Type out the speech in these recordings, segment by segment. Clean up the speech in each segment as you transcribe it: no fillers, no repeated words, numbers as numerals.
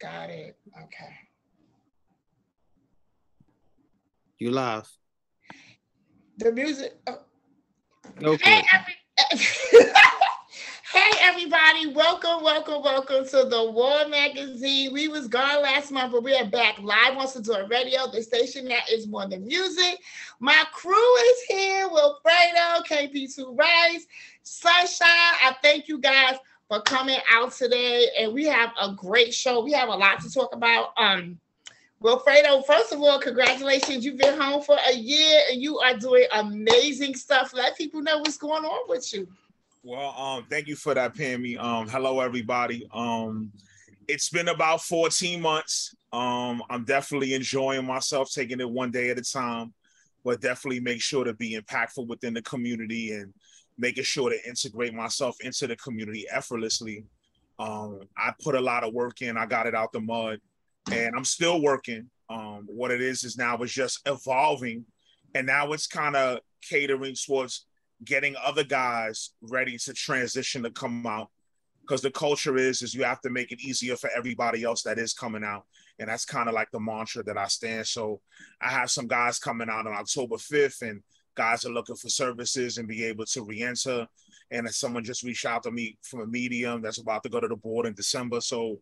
Got it. Okay. You live. The music. Oh. Go for Hey, it. hey, everybody. Welcome to the War Magazine. We was gone last month, but we are back live on Sator Radio, the station that is more than music. My crew is here. Wilfredo, KP2 Rice, Sunshine. I thank you guys for coming out today, and we have a great show. We have a lot to talk about. Wilfredo, first of all, congratulations. You've been home for a year and you are doing amazing stuff. Let people know what's going on with you. Well, thank you for that, Pammy. Hello, everybody. It's been about 14 months. I'm definitely enjoying myself, taking it one day at a time, but definitely make sure to be impactful within the community and making sure to integrate myself into the community effortlessly. I put a lot of work in. I got it out the mud. And I'm still working. What it is now it's just evolving. And now it's kind of catering towards getting other guys ready to transition to come out. Because the culture is you have to make it easier for everybody else that is coming out. And that's kind of like the mantra that I stand. So I have some guys coming out on October 5th and guys are looking for services and be able to re-enter. And someone just reached out to me from a medium that's about to go to the board in December. So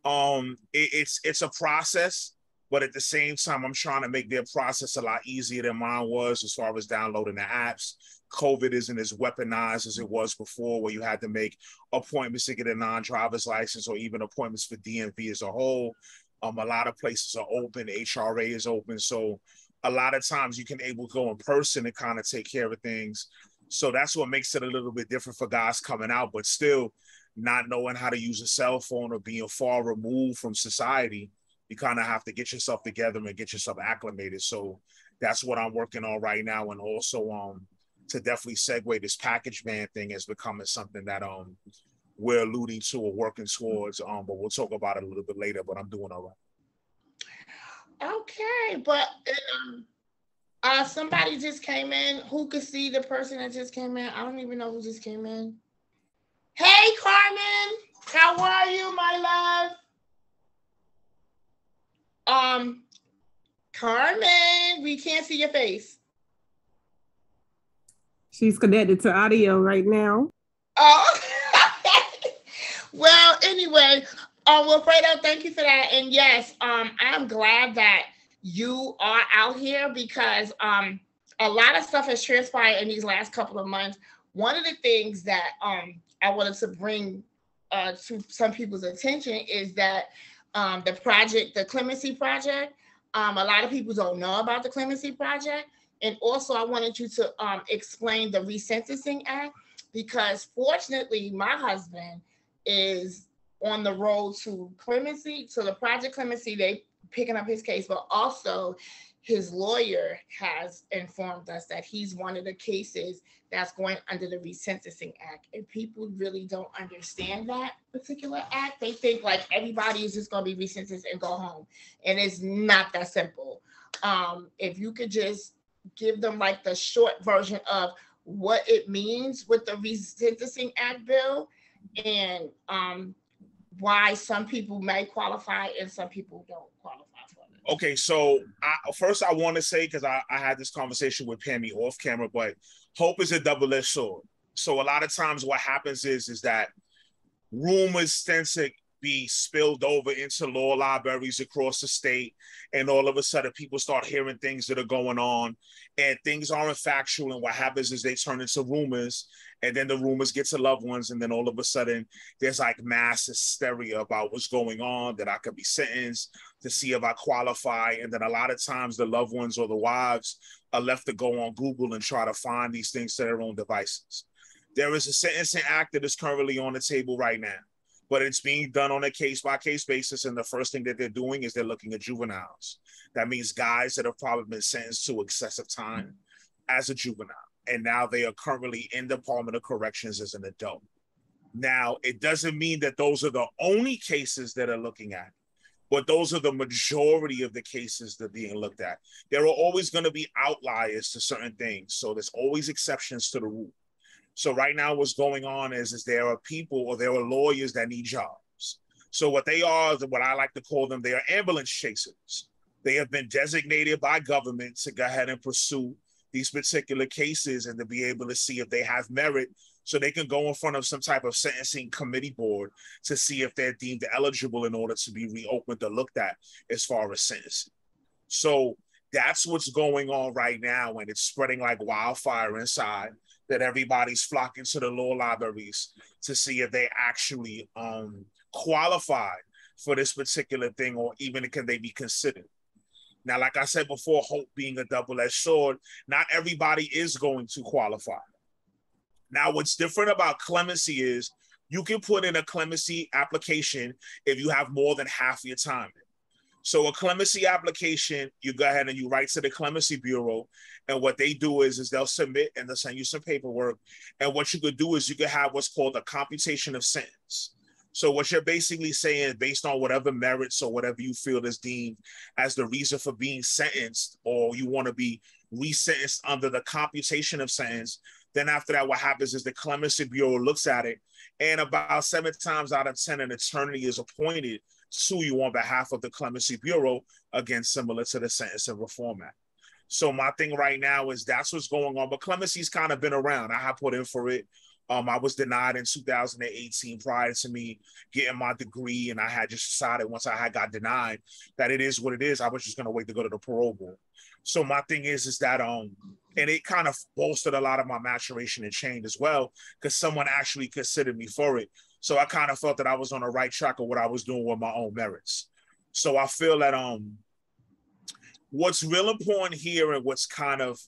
it's a process, but at the same time, I'm trying to make their process a lot easier than mine was as far as downloading the apps. COVID isn't as weaponized as it was before, where you had to make appointments to get a non-driver's license or even appointments for DMV as a whole. A lot of places are open. HRA is open. So a lot of times you can able to go in person and kind of take care of things. So that's what makes it a little bit different for guys coming out, but still not knowing how to use a cell phone or being far removed from society. You kind of have to get yourself together and get yourself acclimated. So that's what I'm working on right now. And also to definitely segue, this package ban thing is becoming something that we're alluding to or working towards. But we'll talk about it a little bit later, but I'm doing all right. Okay, but somebody just came in. Who could see the person that just came in? I don't even know who just came in. Hey, Carmen, how are you, my love? Carmen, we can't see your face. She's connected to audio right now. Oh, well, anyway, Wilfredo, thank you for that. And yes, I'm glad that you are out here because a lot of stuff has transpired in these last couple of months. One of the things that I wanted to bring to some people's attention is that the Clemency Project, a lot of people don't know about the Clemency Project. And also I wanted you to explain the Resentencing Act, because fortunately my husband is on the road to clemency, to the Project Clemency. They picking up his case, but also his lawyer has informed us that he's one of the cases that's going under the Resentencing Act. And people really don't understand that particular act. They think like everybody is just going to be resentenced and go home. And it's not that simple. If you could just give them like the short version of what it means with the Resentencing Act bill and why some people may qualify and some people don't qualify for it. Okay, so first I want to say, because I had this conversation with Pammy off camera, but hope is a double-edged sword. So a lot of times what happens is that rumors tend to be spilled over into law libraries across the state, and all of a sudden people start hearing things that are going on, and things aren't factual, and what happens is they turn into rumors, and then the rumors get to loved ones, and then all of a sudden there's like mass hysteria about what's going on, that I could be sentenced, to see if I qualify. And then a lot of times the loved ones or the wives are left to go on Google and try to find these things to their own devices. There is a sentencing act that is currently on the table right now, but it's being done on a case-by-case basis. And the first thing that they're doing is they're looking at juveniles. That means guys that have probably been sentenced to excessive time as a juvenile. And now they are currently in the Department of Corrections as an adult. Now, it doesn't mean that those are the only cases that are looking at, but those are the majority of the cases that are being looked at. There are always going to be outliers to certain things. So there's always exceptions to the rule. So right now what's going on is there are people or there are lawyers that need jobs. So what they are, what I like to call them, they are ambulance chasers. They have been designated by government to go ahead and pursue these particular cases and to be able to see if they have merit so they can go in front of some type of sentencing committee board to see if they're deemed eligible in order to be reopened or looked at as far as sentencing. So that's what's going on right now, and it's spreading like wildfire inside, that everybody's flocking to the law libraries to see if they actually qualify for this particular thing, or even can they be considered. Now, like I said before, hope being a double-edged sword, not everybody is going to qualify. Now, what's different about clemency is you can put in a clemency application if you have more than half your time. So a clemency application, you go ahead and you write to the Clemency Bureau, and what they do is they'll submit and they'll send you some paperwork. And what you could do is you could have what's called a computation of sentence. So what you're basically saying, based on whatever merits or whatever you feel is deemed as the reason for being sentenced, or you want to be resentenced under the computation of sentence, then after that, what happens is the Clemency Bureau looks at it, and about 7 times out of 10, an attorney is appointed sue you on behalf of the Clemency Bureau, again, similar to the Sentencing Reform Act. So my thing right now is that's what's going on. But clemency's kind of been around. I have put in for it. I was denied in 2018 prior to me getting my degree, and I had just decided once I had got denied that it is what it is. I was just going to wait to go to the parole board. So my thing is that and it kind of bolstered a lot of my maturation and change as well, because someone actually considered me for it. So I kind of felt that I was on the right track of what I was doing with my own merits. So I feel that what's real important here, and what's kind of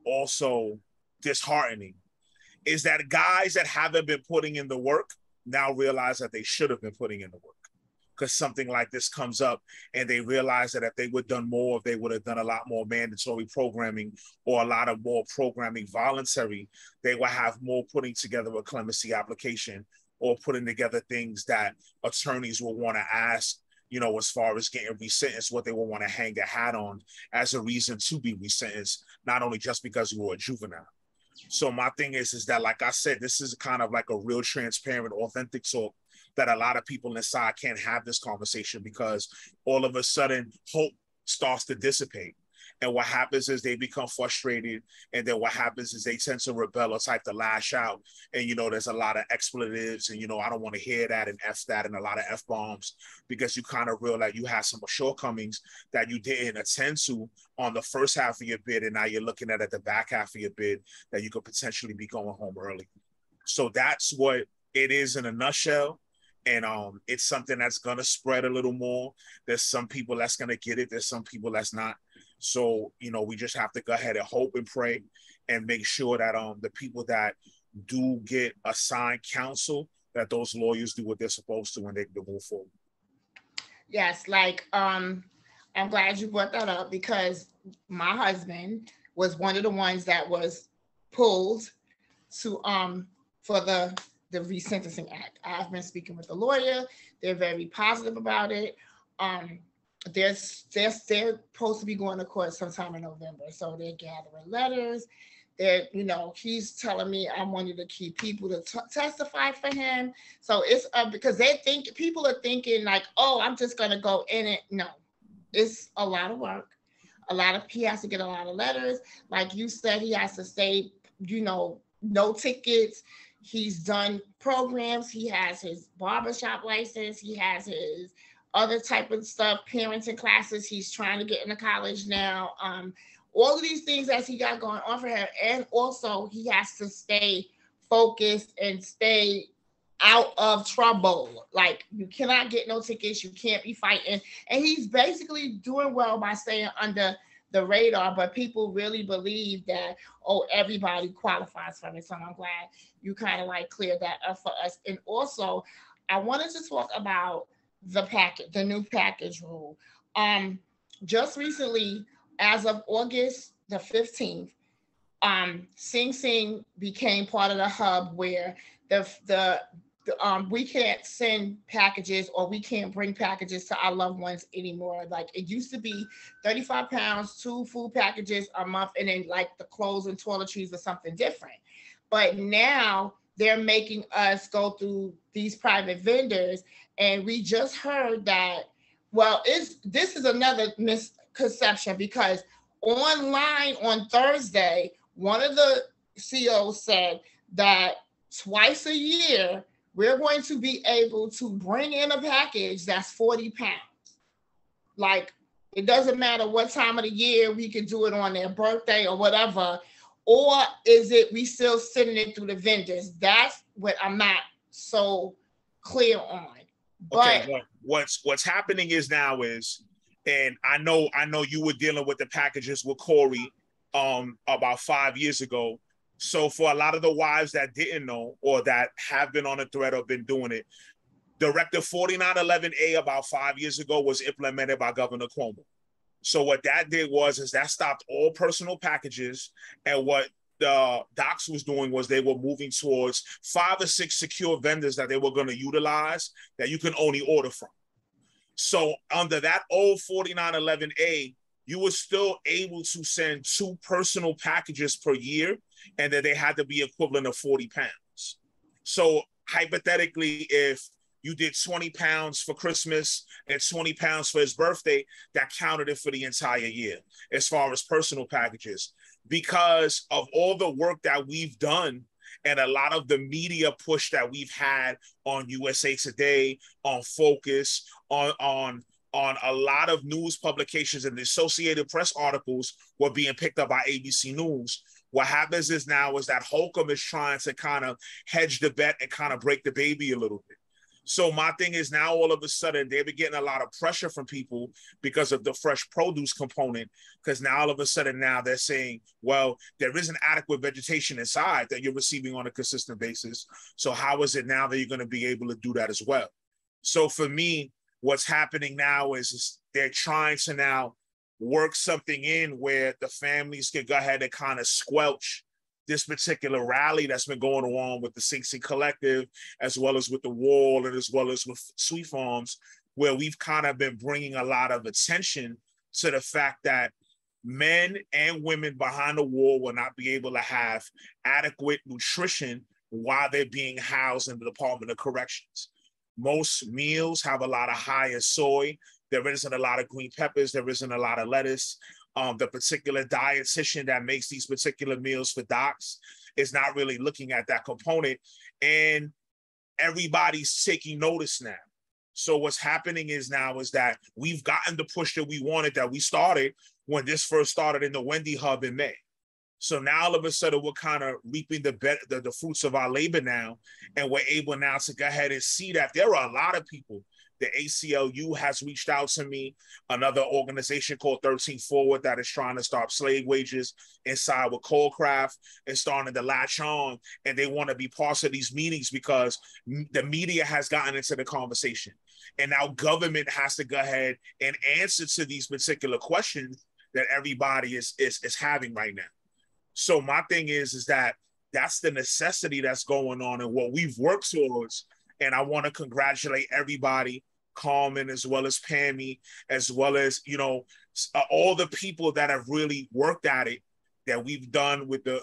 also disheartening, is that guys that haven't been putting in the work now realize that they should have been putting in the work, because something like this comes up and they realize that if they would have done more, if they would have done a lot more mandatory programming or a lot of more programming voluntary, they would have more putting together a clemency application or putting together things that attorneys will want to ask, as far as getting resentenced, what they will want to hang their hat on as a reason to be resentenced, not only just because you were a juvenile. So my thing is that, like I said, this is kind of like a real transparent, authentic talk that a lot of people inside can't have this conversation, because all of a sudden hope starts to dissipate. And what happens is they become frustrated. And then what happens is they tend to rebel or type to lash out. And, there's a lot of expletives and, I don't want to hear that and F that and a lot of F bombs, because you kind of realize you have some shortcomings that you didn't attend to on the first half of your bid. And now you're looking at the back half of your bid that you could potentially be going home early. So that's what it is in a nutshell. And it's something that's going to spread a little more. There's some people that's going to get it. There's some people that's not. So, we just have to go ahead and hope and pray and make sure that the people that do get assigned counsel, that those lawyers do what they're supposed to and they can move forward. Yes, I'm glad you brought that up, because my husband was one of the ones that was pulled to for the Resentencing Act. I've been speaking with the lawyer. They're very positive about it. They're supposed to be going to court sometime in November. So they're gathering letters. He's telling me I wanted to keep people to testify for him. So it's because people are thinking like, oh, I'm just going to go in it. No, it's a lot of work. He has to get a lot of letters. Like you said, he has to stay, no tickets. He's done programs. He has his barbershop license. He has his other type of stuff, parenting classes. He's trying to get into college now. All of these things that he got going on for him. And also he has to stay focused and stay out of trouble. Like you cannot get no tickets. You can't be fighting. And he's basically doing well by staying under the radar, but people really believe that, oh, everybody qualifies for it. So I'm glad you kind of cleared that up for us. And also I wanted to talk about the new package rule. Just recently, as of August the 15th, Sing Sing became part of the hub where we can't send packages, or we can't bring packages to our loved ones anymore. Like it used to be 35 pounds, 2 food packages a month, and then the clothes and toiletries or something different. But now they're making us go through these private vendors. And we just heard that, well, this is another misconception, because online on Thursday, one of the CEOs said that twice a year, we're going to be able to bring in a package that's 40 pounds. Like, it doesn't matter what time of the year, we can do it on their birthday or whatever. Or is it we still sending it through the vendors? That's what I'm not so clear on. But okay, what's happening is now is, and I know you were dealing with the packages with Corey about 5 years ago. So for a lot of the wives that didn't know or that have been on a thread or been doing it, Directive 4911A about 5 years ago was implemented by Governor Cuomo. So what that did is that stopped all personal packages, and what the docs was doing was they were moving towards 5 or 6 secure vendors that they were going to utilize that you can only order from. So under that old 4911A, you were still able to send 2 personal packages per year, and that they had to be equivalent of 40 pounds. So hypothetically, if you did 20 pounds for Christmas and 20 pounds for his birthday, that counted it for the entire year as far as personal packages. Because of all the work that we've done and a lot of the media push that we've had on USA Today, on Focus, on a lot of news publications, and the Associated Press articles were being picked up by ABC News. What happens is that Holcomb is trying to kind of hedge the bet and kind of break the baby a little bit. So my thing is now all of a sudden they've been getting a lot of pressure from people because of the fresh produce component, because now all of a sudden now they're saying, well, there isn't adequate vegetation inside that you're receiving on a consistent basis. So how is it now that you're going to be able to do that as well? So for me, what's happening now is they're trying to now work something in where the families can go ahead and kind of squelch this particular rally that's been going on with the Sing Sing Collective, as well as with the Wall, and as well as with Sweet Farms, where we've kind of been bringing a lot of attention to the fact that men and women behind the wall will not be able to have adequate nutrition while they're being housed in the Department of Corrections. Most meals have a lot of higher soy. There isn't a lot of green peppers. There isn't a lot of lettuce. The particular dietitian that makes these particular meals for docs is not really looking at that component, and everybody's taking notice now. So what's happening is that we've gotten the push that we wanted, that we started when this first started in the Wendy Hub in May. So now all of a sudden we're kind of reaping the fruits of our labor now, and we're able now to go ahead and see that there are a lot of people. The ACLU has reached out to me, another organization called 13 Forward that is trying to start slave wages inside with Coalcraft and starting to latch on, and they want to be parts of these meetings because the media has gotten into the conversation. And now government has to go ahead and answer to these particular questions that everybody is having right now. So my thing is that that's the necessity that's going on and what we've worked towards. And I want to congratulate everybody, Carmen, as well as Pammy, as well as, all the people that have really worked at it, that we've done with the,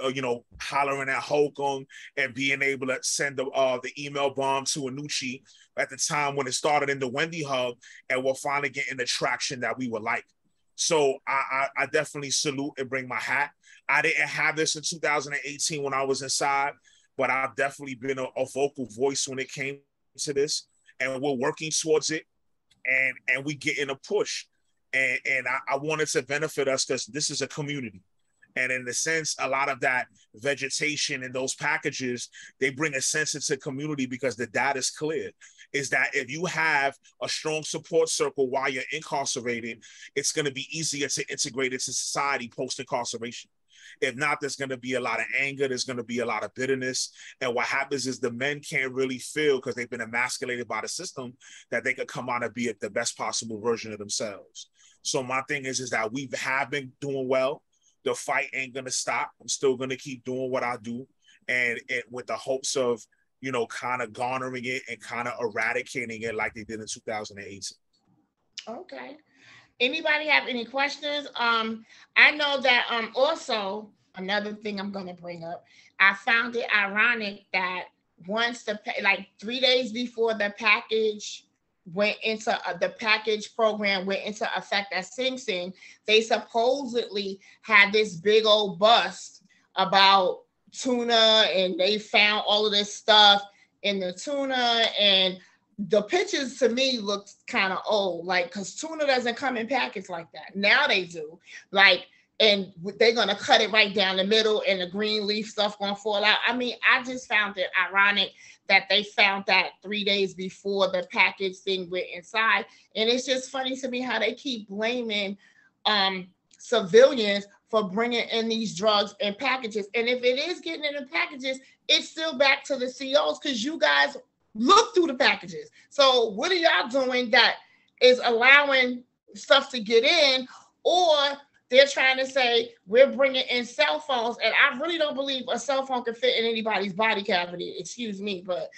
hollering at Holcomb and being able to send the email bomb to Anucci at the time when it started in the Wendy Hub, and we're finally getting the traction that we would like. So I definitely salute and bring my hat. I didn't have this in 2018 when I was inside, but I've definitely been a vocal voice when it came to this, and we're working towards it, and we get in a push. And I wanted to benefit us because this is a community. And in the sense, a lot of that vegetation and those packages, they bring a sense into community because the data is clear, is that if you have a strong support circle while you're incarcerated, it's going to be easier to integrate into society post-incarceration. If not, there's going to be a lot of anger. There's going to be a lot of bitterness. And what happens is the men can't really feel, because they've been emasculated by the system, that they could come out and be the best possible version of themselves. So my thing is that we have been doing well. The fight ain't going to stop. I'm still going to keep doing what I do. And with the hopes of, kind of garnering it and kind of eradicating it like they did in 2018. Okay. Anybody have any questions? I know that also another thing I'm going to bring up. I found it ironic that once like 3 days before the package went into the package program went into effect at Sing Sing, they supposedly had this big old bust about tuna, and they found all of this stuff in the tuna, and the pictures to me looked kind of old, like, because tuna doesn't come in packets like that. Now they do, like, and they're gonna cut it right down the middle, and the green leaf stuff gonna fall out. I mean, I just found it ironic that they found that 3 days before the package thing went inside, and it's just funny to me how they keep blaming civilians for bringing in these drugs in packages. And if it is getting it in packages, it's still back to the COs, because you guys look through the packages. So what are y'all doing that is allowing stuff to get in? Or they're trying to say we're bringing in cell phones, and I really don't believe a cell phone can fit in anybody's body cavity. Excuse me, but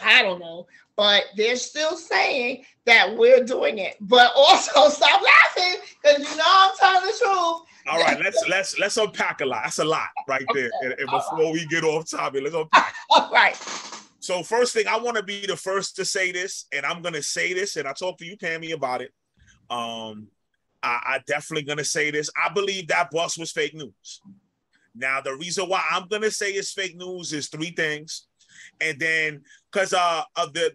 I don't know. But they're still saying that we're doing it. But also, stop laughing, because I'm telling the truth. All right, let's unpack a lot. That's a lot right there. And before we get off topic, let's unpack. All right. So first thing, I want to be the first to say this, and I'm going to say this, and I talked to you, Pammy, about it. I definitely going to say this. I believe that bus was fake news. Now, the reason why I'm going to say it's fake news is 3 things. And then, because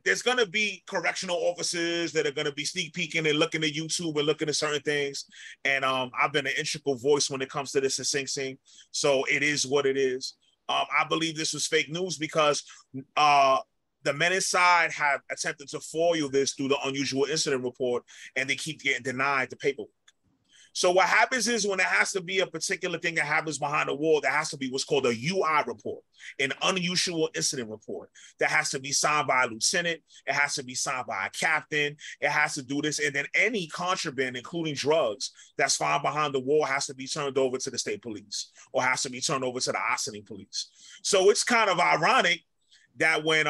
there's going to be correctional officers that are going to be sneak peeking and looking at YouTube and looking at certain things. And I've been an integral voice when it comes to this in Sing Sing. So it is what it is. I believe this was fake news because the men inside have attempted to foil this through the unusual incident report, and they keep getting denied the paperwork. So what happens is when there has to be a particular thing that happens behind the wall, there has to be what's called a UI report, an unusual incident report that has to be signed by a lieutenant. It has to be signed by a captain. It has to do this. And then any contraband, including drugs, that's found behind the wall has to be turned over to the state police or has to be turned over to the Ossining police. So it's kind of ironic that when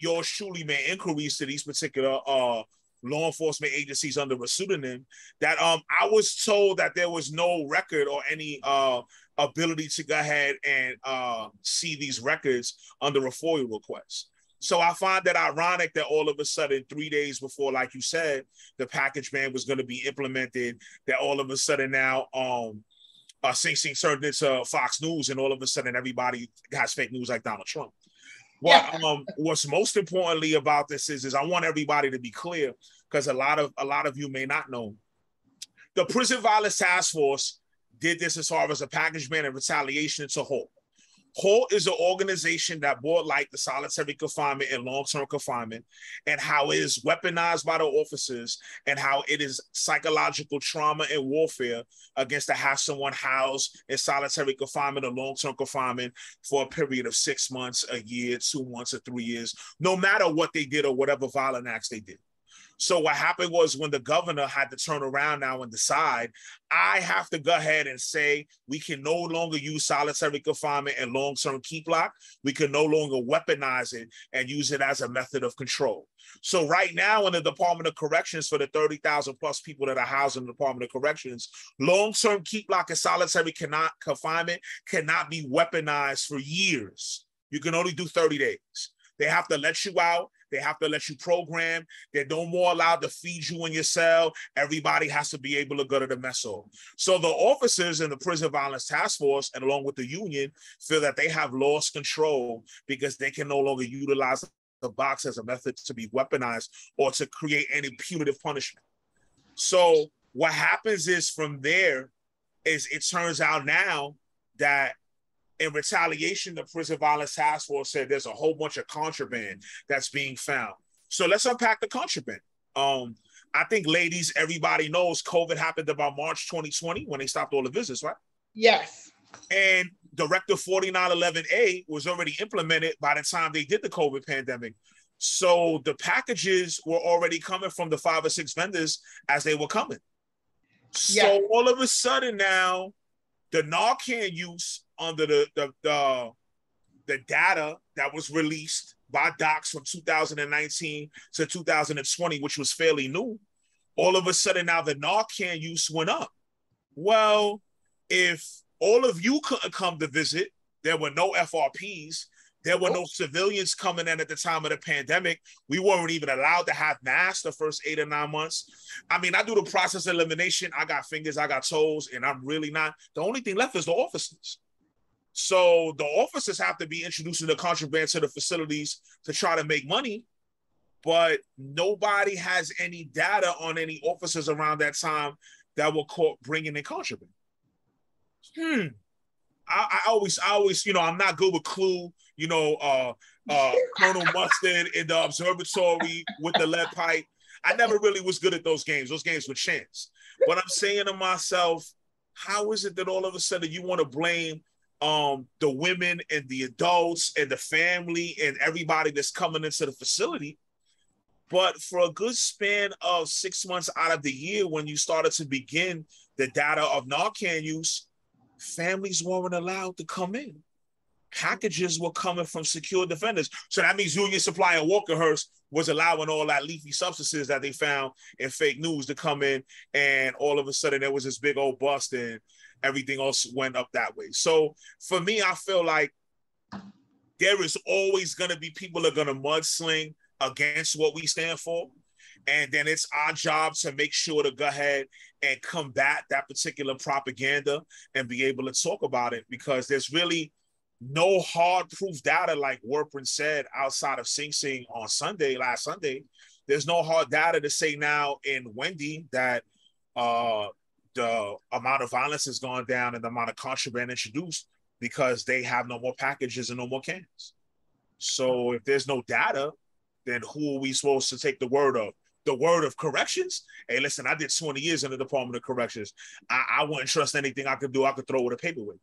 yours truly made inquiries to these particular law enforcement agencies under a pseudonym, that I was told that there was no record or any ability to go ahead and see these records under a FOIA request. So I find that ironic that all of a sudden, 3 days before, like you said, the package ban was going to be implemented, that all of a sudden now Sing Sing turned into Fox News, and all of a sudden everybody has fake news like Donald Trump. What's most importantly about this is I want everybody to be clear, because a lot of you may not know. The Prison Violence Task Force did this as far as a package ban and retaliation to HALT. HALT is an organization that brought light to solitary confinement and long-term confinement, and how it is weaponized by the officers, and how it is psychological trauma and warfare against to have someone housed in solitary confinement or long-term confinement for a period of 6 months, a year, 2 months, or 3 years, no matter what they did or whatever violent acts they did. So what happened was when the governor had to turn around now and decide, I have to go ahead and say we can no longer use solitary confinement and long-term keep lock. We can no longer weaponize it and use it as a method of control. So right now in the Department of Corrections, for the 30,000 plus people that are housed in the Department of Corrections, long-term keep lock and solitary confinement cannot be weaponized for years. You can only do 30 days. They have to let you out. They have to let you program. They're no more allowed to feed you in your cell. Everybody has to be able to go to the mess hall. So the officers in the Prison Violence Task Force, and along with the union, feel that they have lost control because they can no longer utilize the box as a method to be weaponized or to create any punitive punishment. So what happens is from there is it turns out now that in retaliation, the Prison Violence Task Force said there's a whole bunch of contraband that's being found. So let's unpack the contraband. I think, ladies, everybody knows COVID happened about March 2020 when they stopped all the visits, right? Yes. And Directive 4911A was already implemented by the time they did the COVID pandemic. So the packages were already coming from the 5 or 6 vendors as they were coming. So all of a sudden now, the Narcan use under the data that was released by docs from 2019 to 2020, which was fairly new, all of a sudden now the Narcan use went up. Well, if all of you couldn't come to visit, there were no FRPs, There were no civilians coming in at the time of the pandemic. We weren't even allowed to have masks the first 8 or 9 months. I mean, I do the process of elimination. I got fingers, I got toes, and I'm really not. The only thing left is the officers. So the officers have to be introducing the contraband to the facilities to try to make money. But nobody has any data on any officers around that time that were caught bringing in contraband. I always, I'm not good with Clue, Colonel Mustard in the observatory with the lead pipe. I never really was good at those games. Those games were chance. But I'm saying to myself, how is it that all of a sudden you want to blame the women and the adults and the family and everybody that's coming into the facility? But for a good span of 6 months out of the year, when you started to begin the data of Narcan use, families weren't allowed to come in. Packages were coming from secure defenders. So that means Union Supply and Walkerhurst was allowing all that leafy substances that they found in fake news to come in. And all of a sudden there was this big old bust and everything else went up that way. So for me, I feel like there is always going to be people that are going to mudsling against what we stand for. And then it's our job to make sure to go ahead and combat that particular propaganda and be able to talk about it, because there's really no hard proof data, like Warprin said, outside of Sing Sing on last Sunday. There's no hard data to say now in Wendy that the amount of violence has gone down and the amount of contraband introduced because they have no more packages and no more cans. So if there's no data, then who are we supposed to take the word of? The word of corrections? Hey, listen, I did 20 years in the Department of Corrections. I wouldn't trust anything I could do. I could throw with a paperweight.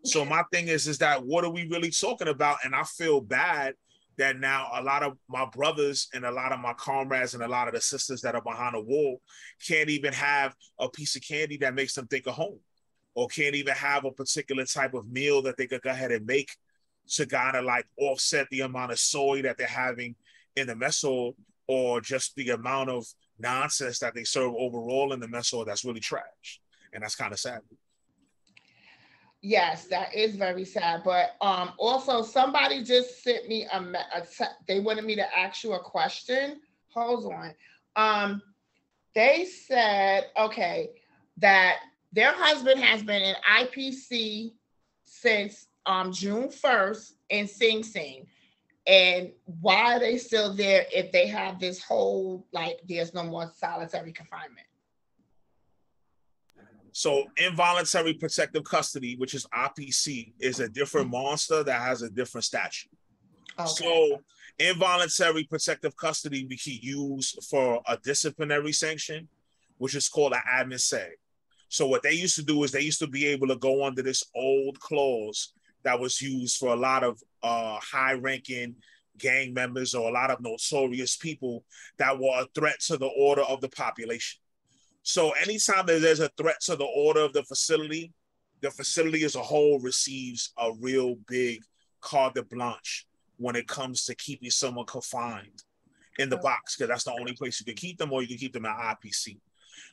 So my thing is that what are we really talking about? And I feel bad that now a lot of my brothers and a lot of my comrades and a lot of the sisters that are behind the wall can't even have a piece of candy that makes them think of home, or can't even have a particular type of meal that they could go ahead and make to kind of like offset the amount of soy that they're having in the mess hall, or just the amount of nonsense that they serve overall in the mess hall that's really trash. And that's kind of sad. Yes, that is very sad. But also somebody just sent me they wanted me to ask you a question. Hold on. They said, okay, that their husband has been in IPC since June 1st in Sing Sing. And why are they still there if they have this whole, like, there's no more solitary confinement? So involuntary protective custody, which is IPC, is a different monster that has a different statute. Okay. So involuntary protective custody we can use for a disciplinary sanction, which is called an admin seg. So what they used to do is they used to be able to go under this old clause that was used for a lot of high-ranking gang members or a lot of notorious people that were a threat to the order of the population. So anytime that there's a threat to the order of the facility as a whole receives a real big carte blanche when it comes to keeping someone confined in the box, because that's the only place you can keep them, or you can keep them at IPC.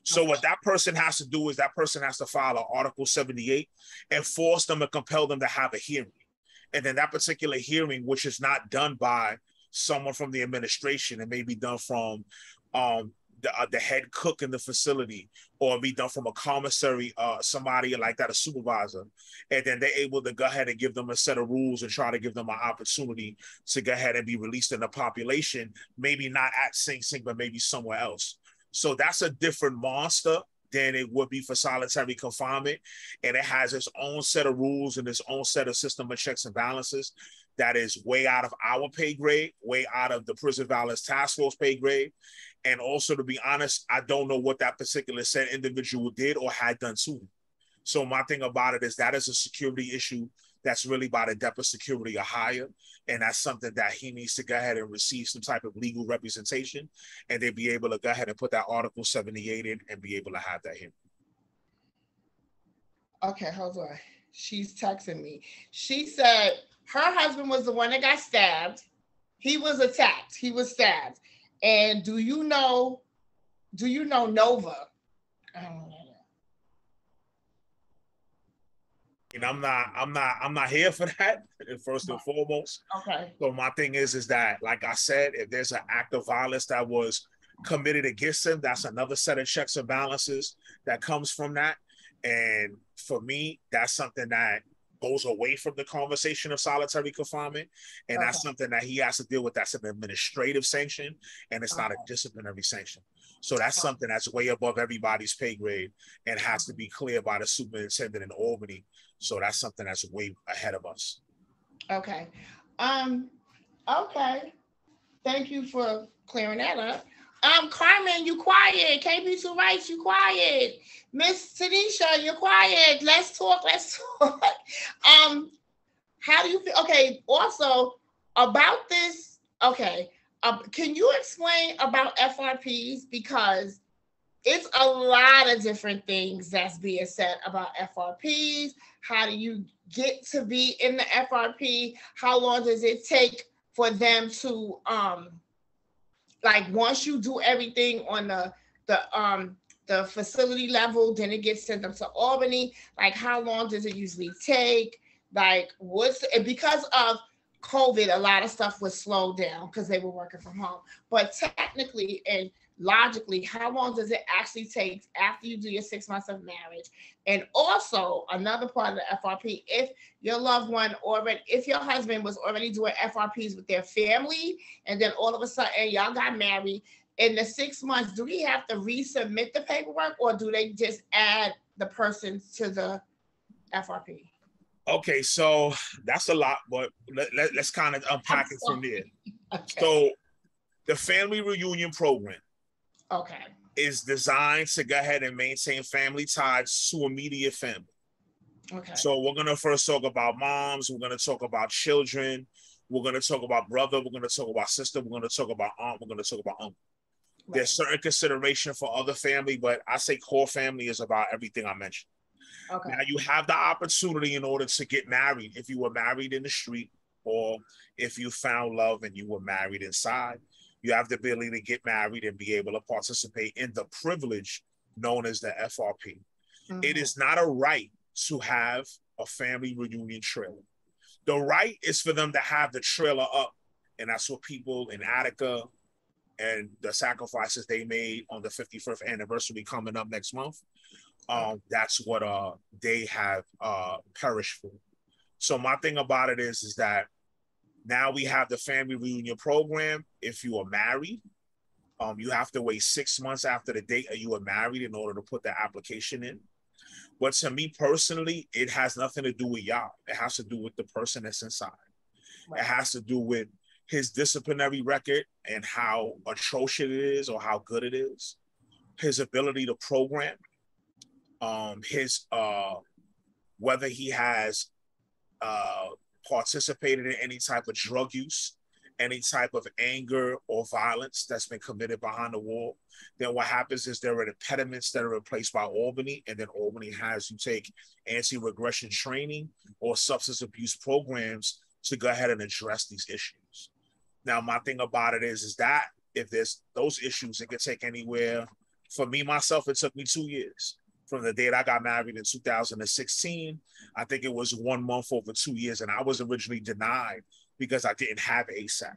So what that person has to do is that person has to file an Article 78 and force them and compel them to have a hearing. And then that particular hearing, which is not done by someone from the administration, it may be done from the head cook in the facility, or be done from a commissary, somebody like that, a supervisor. And then they're able to go ahead and give them a set of rules and try to give them an opportunity to go ahead and be released in the population, maybe not at Sing Sing, but maybe somewhere else. So that's a different monster than it would be for solitary confinement. And it has its own set of rules and its own set of system of checks and balances that is way out of our pay grade, way out of the Prison Violence Task Force pay grade. And also, to be honest, I don't know what that particular said individual did or had done to him. So my thing about it is that is a security issue that's really by the depth of security or higher. And that's something that he needs to go ahead and receive some type of legal representation, and then be able to go ahead and put that Article 78 in and be able to have that hearing. Okay, hold on. She's texting me. She said her husband was the one that got stabbed. He was attacked. He was stabbed. And do you know Nova? I don't know. And I'm not here for that, first and foremost. Okay. So my thing is that, like I said, if there's an act of violence that was committed against him, that's another set of checks and balances that comes from that. And for me, that's something that goes away from the conversation of solitary confinement. And that's something that he has to deal with. That's an administrative sanction, and it's not a disciplinary sanction. So that's something that's way above everybody's pay grade and has to be cleared by the superintendent in Albany. So that's something that's way ahead of us. Okay. Okay. Thank you for clearing that up. Carmen, you quiet. KB2 Rights, you quiet. Miss Tanisha, you're quiet. Let's talk. How do you feel? Okay, also about this, okay. Can you explain about FRPs? Because it's a lot of different things that's being said about FRPs. How do you get to be in the FRP? How long does it take for them to like once you do everything on the facility level, then it gets sent up to Albany? Like how long does it usually take? Like because of COVID, a lot of stuff was slowed down because they were working from home. But technically and logically, how long does it actually take after you do your 6 months of marriage? And also another part of the FRP, if your loved one if your husband was already doing FRPs with their family, and then all of a sudden y'all got married, in the 6 months, do we have to resubmit the paperwork, or do they just add the person to the FRP? Okay, so that's a lot, but let's kind of unpack it from there. Okay. So the family reunion program is designed to go ahead and maintain family ties to immediate family. Okay. So we're going to first talk about moms. We're going to talk about children. We're going to talk about brother. We're going to talk about sister. We're going to talk about aunt. We're going to talk about uncle. Right. There's certain consideration for other family, but I say core family is about everything I mentioned. Okay. Now you have the opportunity in order to get married. If you were married in the street, or if you found love and you were married inside, you have the ability to get married and be able to participate in the privilege known as the FRP. Mm-hmm. It is not a right to have a family reunion trailer. The right is for them to have the trailer up. And that's what people in Attica and the sacrifices they made on the 51st anniversary coming up next month. That's what they have perished for. So my thing about it is that now we have the family reunion program. If you are married, you have to wait 6 months after the date that you were married in order to put the application in. But to me personally, it has nothing to do with y'all. It has to do with the person that's inside. Right. It has to do with his disciplinary record and how atrocious it is or how good it is, his ability to program, his whether he has participated in any type of drug use, any type of anger or violence that's been committed behind the wall. Then what happens is there are impediments that are replaced by Albany, and then Albany has you take anti-regression training or substance abuse programs to go ahead and address these issues. Now, my thing about it is that if there's those issues, it could take anywhere. For me, myself, it took me 2 years. From the date I got married in 2016, I think it was 1 month over 2 years, and I was originally denied because I didn't have ASAC.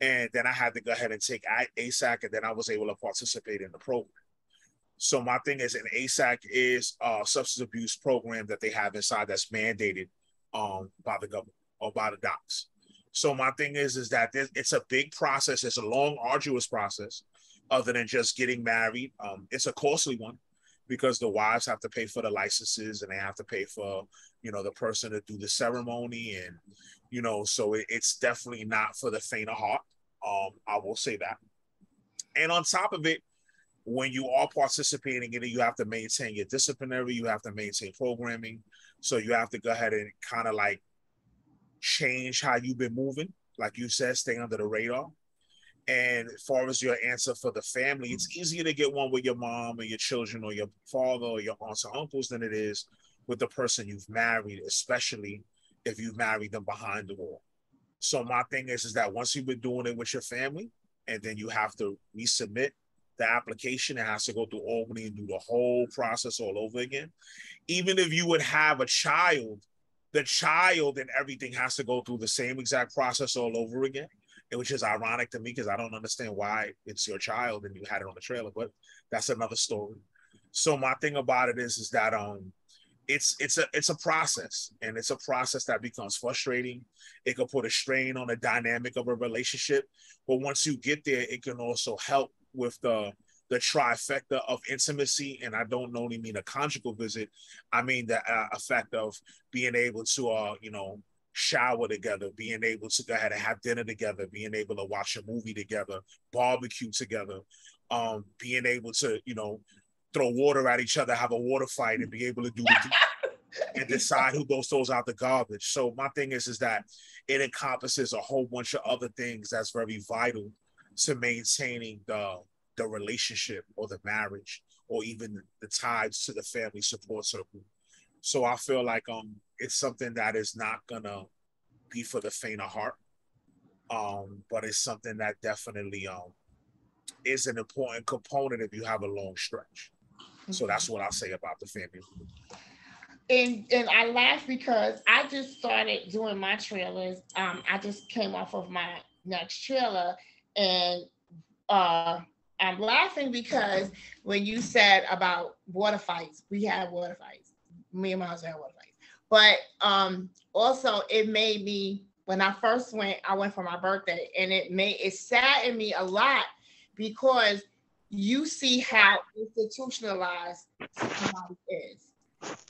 And then I had to go ahead and take ASAC, and then I was able to participate in the program. So my thing is, an ASAC is a substance abuse program that they have inside that's mandated by the government or by the docs. So my thing is that it's a big process. It's a long, arduous process other than just getting married. It's a costly one, because the wives have to pay for the licenses and they have to pay for, the person to do the ceremony. And, so it's definitely not for the faint of heart. I will say that. And on top of it, when you are participating in it, you have to maintain your disciplinary, you have to maintain programming. So you have to go ahead and kind of like change how you've been moving. Like you said, stay under the radar. And as far as your answer for the family, it's easier to get one with your mom or your children or your father or your aunts or uncles than it is with the person you've married, especially if you've married them behind the wall. So my thing is that once you've been doing it with your family, and then you have to resubmit the application. It has to go through Albany and do the whole process all over again. Even if you would have a child, the child and everything has to go through the same exact process all over again, which is ironic to me because I don't understand why it's your child and you had it on the trailer, but that's another story. So my thing about it is that it's a process, and it's a process that becomes frustrating. It can put a strain on the dynamic of a relationship, but once you get there, it can also help with the trifecta of intimacy. And I don't only mean a conjugal visit, I mean the effect of being able to shower together, being able to go ahead and have dinner together, being able to watch a movie together, barbecue together, being able to throw water at each other, have a water fight, and be able to do and decide who throws out the garbage. So my thing is that it encompasses a whole bunch of other things that's very vital to maintaining the relationship or the marriage or even the ties to the family support circle. So I feel like it's something that is not gonna be for the faint of heart, but it's something that definitely is an important component if you have a long stretch. So that's what I'll say about the family. And I laugh because I just started doing my trailers. I just came off of my next trailer, and I'm laughing because when you said about water fights, we had water fights. Me and my husband had water fights. But also it made me, when I first went, I went for my birthday, and it saddened me a lot because you see how institutionalized somebody is.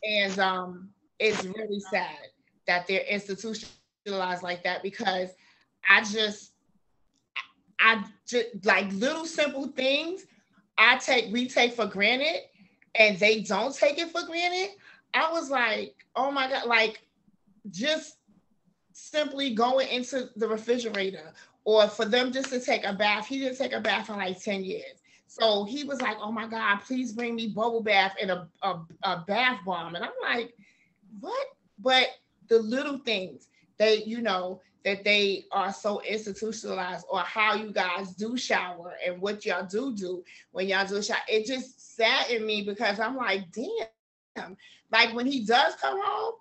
And it's really sad that they're institutionalized like that, because I just like little simple things we take for granted, and they don't take it for granted. I was like, oh my God, like just simply going into the refrigerator, or for them just to take a bath. He didn't take a bath in like 10 years. So he was like, oh my God, please bring me bubble bath and a bath bomb. And I'm like, what? But the little things that they are so institutionalized, or how you guys do shower and what y'all do when y'all do shower, it just saddened me because I'm like, damn. Like when he does come home,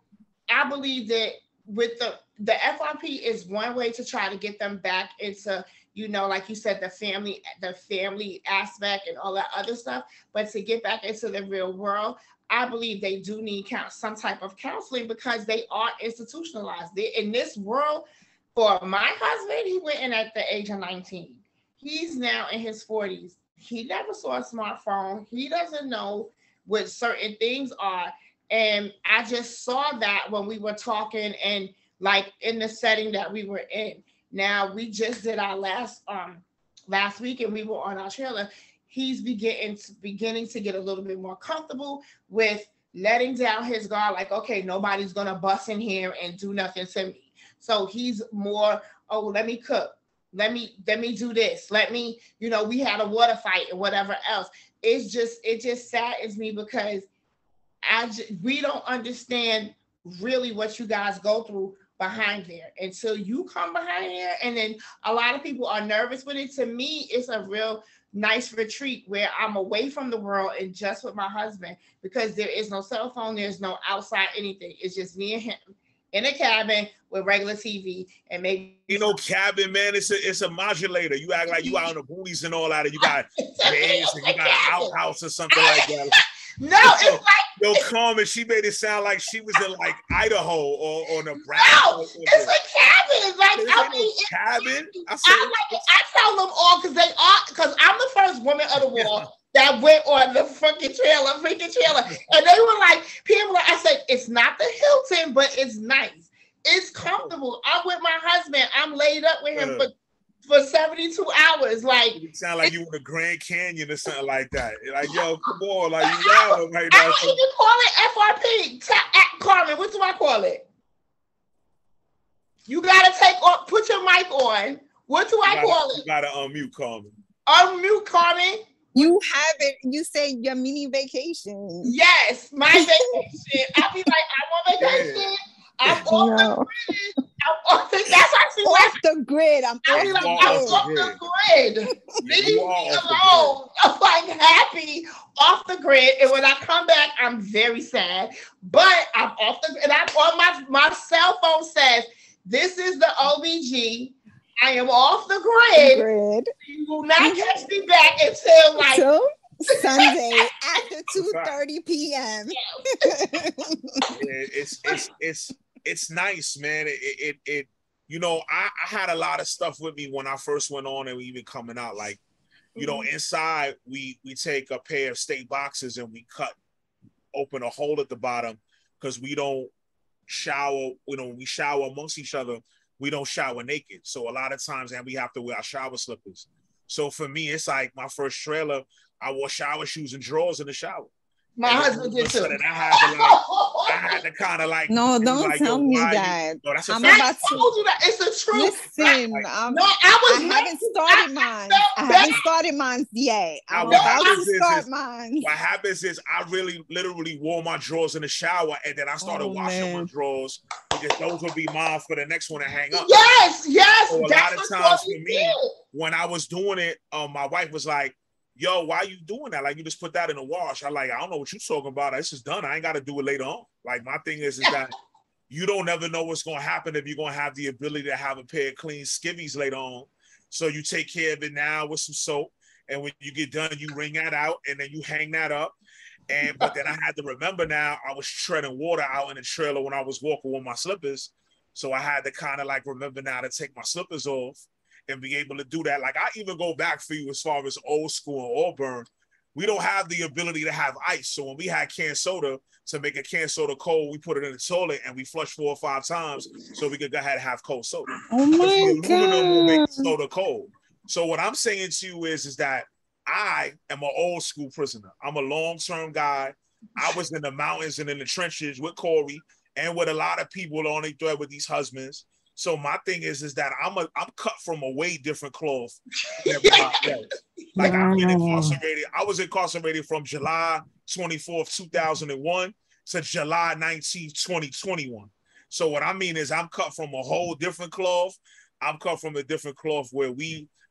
I believe that with the FRP is one way to try to get them back into, like you said, the family aspect and all that other stuff. But to get back into the real world, I believe they do need some type of counseling, because they are institutionalized. In this world, for my husband, he went in at the age of 19. He's now in his 40s. He never saw a smartphone. He doesn't know what certain things are. And I just saw that when we were talking, and like in the setting that we were in. Now, we just did our last week, and we were on our trailer. He's beginning to get a little bit more comfortable with letting down his guard. Like, okay, nobody's gonna bust in here and do nothing to me. So he's more, oh, let me cook. Let me do this. Let me, we had a water fight and whatever else. It just saddens me because we don't understand really what you guys go through behind there until you come behind there. And then a lot of people are nervous with it. To me, it's a real nice retreat where I'm away from the world and just with my husband, because there is no cell phone, there's no outside anything. It's just me and him in a cabin with regular TV, and maybe cabin, man. It's a modulator. You act like you out on the booties and all that, and you got beds and you got an outhouse or something like that. No, it's like Carmen, she made it sound like she was in like Idaho or Nebraska. No, it's a cabin. It's like cabin. I tell them all because I'm the first woman of the wall that went on the freaking trailer, and they were like, I said, it's not the Hilton, but it's nice, it's comfortable. I'm with my husband. I'm laid up with him for 72 hours. Like, you sound like you in the Grand Canyon or something like that. Like, yo, come on, like you out right now. I don't even call it FRP. Carmen, what do I call it? You gotta put your mic on. What do I call it? You gotta unmute Carmen. Unmute Carmen. You have it. You say your mini vacation. Yes, my vacation. I'll be like, I'm on vacation. I'm off the grid. That's actually Off the grid. I'm I mean, off I'm the off grid. the grid. Leave me alone. I'm like happy off the grid. And when I come back, I'm very sad. But I'm off the grid. And I'm on my cell phone says, this is the OBG. I am off the grid. You will not catch me back until like so, Sunday after 2:30 p.m. It's nice, man. It you know, I had a lot of stuff with me when I first went on and we even coming out. Like, you know, inside we take a pair of steak boxes and we open a hole at the bottom because we don't shower. You know, when we shower amongst each other, we don't shower naked. So a lot of times, and we have to wear our shower slippers. So for me, it's like my first trailer, I wore shower shoes and drawers in the shower. My husband did too. I had to kind of like. No, don't tell me that. No, that's I'm fact. about to. Told you that. It's the truth. Listen, I haven't started mine. I haven't started mine yet. I'm about to start mine. What happens is I literally wore my drawers in the shower, and then I started washing my drawers because those will be mine for the next one to hang up. Yes. So a lot of times for me, when I was doing it, my wife was like, yo, why you doing that? Like, you just put that in the wash. I don't know what you're talking about. This is done. I ain't got to do it later on. Like, my thing is that you don't ever know what's going to happen if you're going to have the ability to have a pair of clean skivvies later on. So you take care of it now with some soap. And when you get done, you wring that out and then you hang that up. But then I had to remember now I was treading water out in the trailer when I was walking with my slippers. So I had to kind of like remember now to take my slippers off and be able to do that. Like, I even go back for you as far as old school and Auburn. We don't have the ability to have ice. So when we had canned soda, to make a canned soda cold, we put it in the toilet and we flush 4 or 5 times so we could go ahead and have cold soda. Oh my God. Aluminum will make the soda cold. So what I'm saying to you is that I am an old school prisoner. I'm a long-term guy. I was in the mountains and in the trenches with Corey and with a lot of people on their thread with these husbands. So my thing is that I'm cut from a way different cloth than everybody else. Like, I've been incarcerated. I was incarcerated from July 24th, 2001 to July 19th, 2021. So what I mean is I'm cut from a whole different cloth. I'm cut from a different cloth where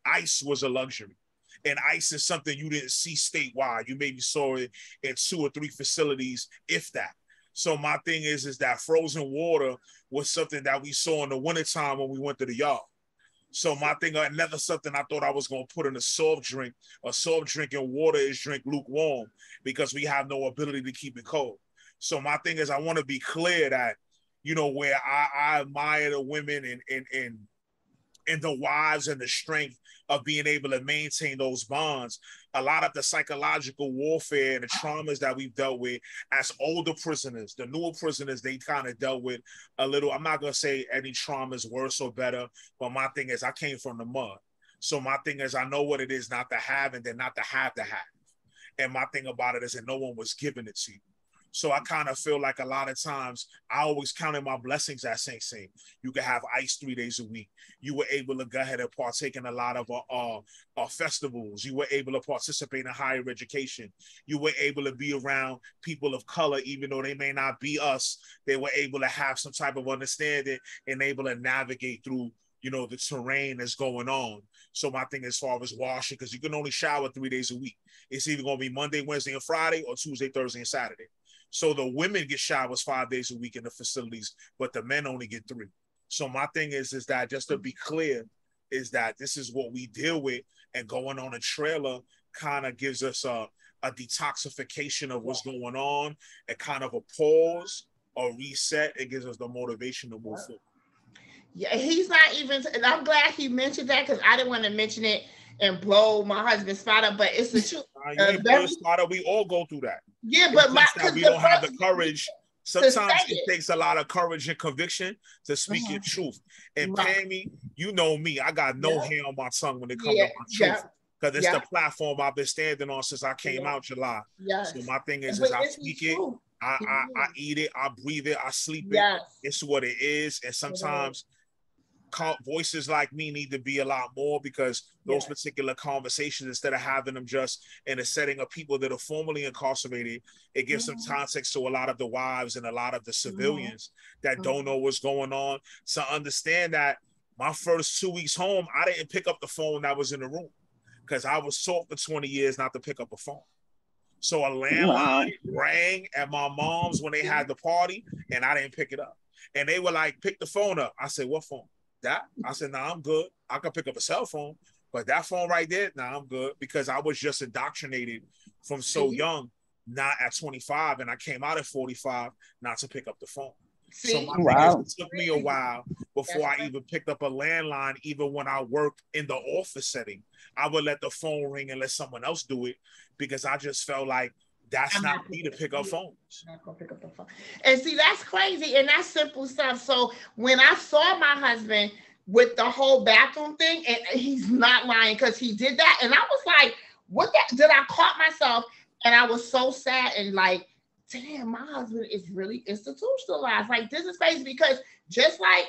ice was a luxury. And ice is something you didn't see statewide. You maybe saw it in 2 or 3 facilities, if that. So my thing is that frozen water was something that we saw in the wintertime when we went to the yard. So my thing, another something I thought I was going to put in a soft drink and water is drink lukewarm because we have no ability to keep it cold. So my thing is I want to be clear that, you know, where I admire the women and the wives and the strength of being able to maintain those bonds. A lot of the psychological warfare and the traumas that we've dealt with as older prisoners, the newer prisoners, they kind of dealt with a little, I'm not going to say any trauma is worse or better, but my thing is I came from the mud. So my thing is I know what it is not to have and then not to have to have. And my thing about it is that no one was giving it to you. So I kind of feel like a lot of times I always counted my blessings at St. Saint. You could have ice 3 days a week. You were able to go ahead and partake in a lot of festivals. You were able to participate in higher education. You were able to be around people of color, even though they may not be us. They were able to have some type of understanding and able to navigate through, you know, the terrain that's going on. So my thing as far as washing, because you can only shower 3 days a week. It's either going to be Monday, Wednesday, and Friday, or Tuesday, Thursday, and Saturday. So the women get showers 5 days a week in the facilities, but the men only get 3. So my thing is that just to be clear, is that this is what we deal with, and going on a trailer kind of gives us a detoxification of what's going on, and kind of a pause or reset. It gives us the motivation to move forward. Yeah, he's not even, and I'm glad he mentioned that because I didn't want to mention it and blow my husband's spot up, but it's the truth. We all go through that. Yeah, but we don't have the courage. Sometimes it takes a lot of courage and conviction to speak your truth. And Pammy, you know me, I got no hair on my tongue when it comes to my truth. Because it's the platform I've been standing on since I came out July. So my thing is I speak it, I eat it, I breathe it, I sleep it. It's what it is. And sometimes voices like me need to be a lot more, because those particular conversations, instead of having them just in a setting of people that are formerly incarcerated, it gives some context to a lot of the wives and a lot of the civilians that don't know what's going on. So understand that my first 2 weeks home, I didn't pick up the phone that was in the room, because I was taught for 20 years not to pick up a phone. So a landline rang at my mom's when they had the party, and I didn't pick it up. And they were like, pick the phone up. I said, what phone? That? I said, nah, I'm good. I can pick up a cell phone, but that phone right there, nah, I'm good, because I was just indoctrinated from so young, not at 25, and I came out at 45, not to pick up the phone. So my thing is, it took me a while before I even picked up a landline. Even when I worked in the office setting, I would let the phone ring and let someone else do it, because I just felt like that's not me to pick up phones. Not gonna pick up the phone. And see, that's crazy, and that's simple stuff. So when I saw my husband with the whole bathroom thing, and he's not lying, because he did that, and I was like, what that did I caught myself, and I was so sad and like, damn, my husband is really institutionalized. Like, this is crazy, because just like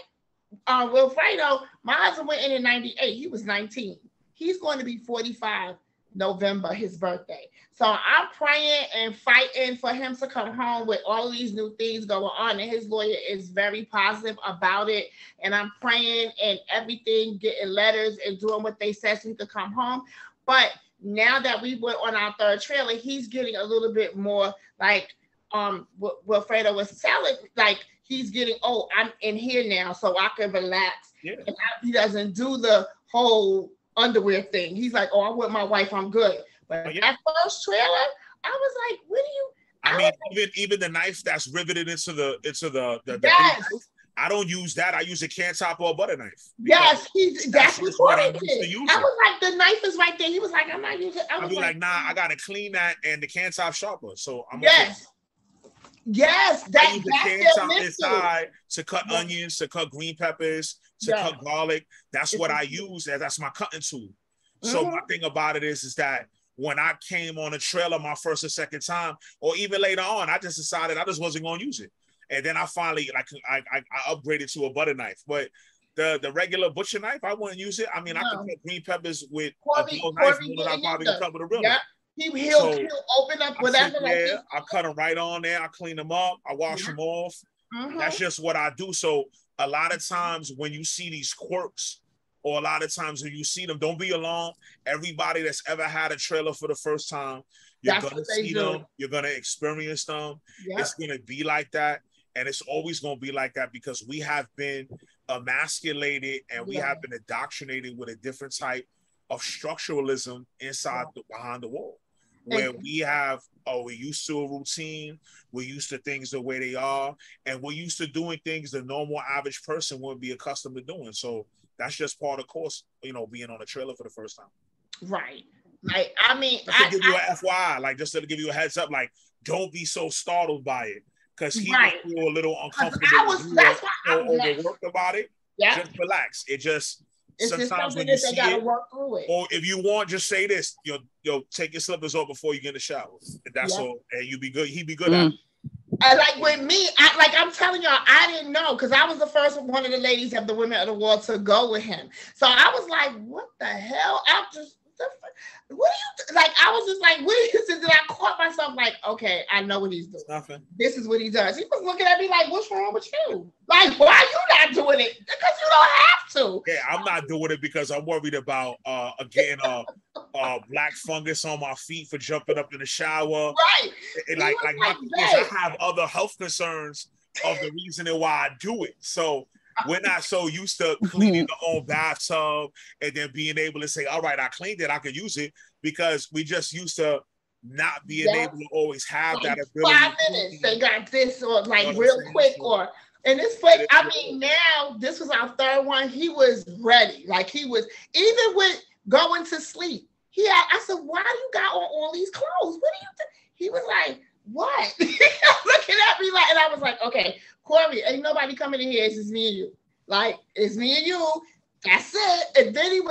Wilfredo, my husband went in 98. He was 19. He's going to be 45 November, his birthday. So I'm praying and fighting for him to come home with all of these new things going on, and his lawyer is very positive about it. And I'm praying and everything, getting letters and doing what they said so he could come home. But now that we went on our third trailer, he's getting a little bit more like Wilfredo was telling, like he's getting, oh, I'm in here now, so I can relax. Yeah. And he doesn't do the whole underwear thing. He's like, oh, I'm with my wife, I'm good. But that first trailer, I was like, what do you? I mean, like, even the knife that's riveted into the yes. I don't use that. I use a can top or a butter knife. Yes, that's what he did. I was like, the knife is right there. He was like, I'm not using it. I'll be like, nah, I gotta clean that, and the can top sharper. So I'm yes. Okay. Yes, I use the can top inside to cut onions, to cut green peppers, to cut garlic. That's what I use. That's my cutting tool. So my thing about it is that when I came on a trailer my first or second time, or even later on, I just decided I just wasn't going to use it. And then I finally, like, I upgraded to a butter knife. But the regular butcher knife, I wouldn't use it. I mean, I could cut green peppers with a dual knife more than I probably could cut with a real knife. He'll open up whatever. I cut them right on there. I clean them up. I wash them off. That's just what I do. So a lot of times when you see these quirks, or a lot of times when you see them, don't be alarmed. Everybody that's ever had a trailer for the first time, you're going to see them. You're going to experience them. It's going to be like that. And it's always going to be like that, because we have been emasculated and we have been indoctrinated with a different type of structuralism inside behind the wall, where we're used to a routine, we're used to things the way they are, and we're used to doing things the normal average person wouldn't be accustomed to doing. So that's just part of the course, being on a trailer for the first time. Right. Like, I mean, just to give you an FYI, like, just to give you a heads up, like, don't be so startled by it, because he will feel a little uncomfortable. That's why I was overworked about it. Yeah. Just relax. It's sometimes when you see it, work through it. Or if you want, just say this: you'll take your slippers off before you get in the shower. And that's all, and you be good. He be good at it. Like with me, I'm telling y'all, I didn't know, because I was the first one of the ladies of the Women of the Wall to go with him. So I was like, what the hell? What do you like? I was just like, what do you do? Then I caught myself like, okay, I know what he's doing. Nothing. This is what he does. He was looking at me like, what's wrong with you? Like, why are you not doing it? Because you don't have to. Yeah, I'm not doing it because I'm worried about getting black fungus on my feet for jumping up in the shower. Right. And like I have other health concerns of the reasoning why I do it. So we're not so used to cleaning the own bathtub and then being able to say, all right, I cleaned it, I could use it, because we just used to not being able to always have like that ability. 5 minutes, they got this, or like real quick, or and it's like, I mean, now this was our third one. He was ready. Like, he was, even with going to sleep, I said, why do you got on all these clothes? What do you think? He was like, what? Looking at me like, and I was like, okay, Corey, ain't nobody coming in here. It's just me and you. Like, it's me and you. That's it. And then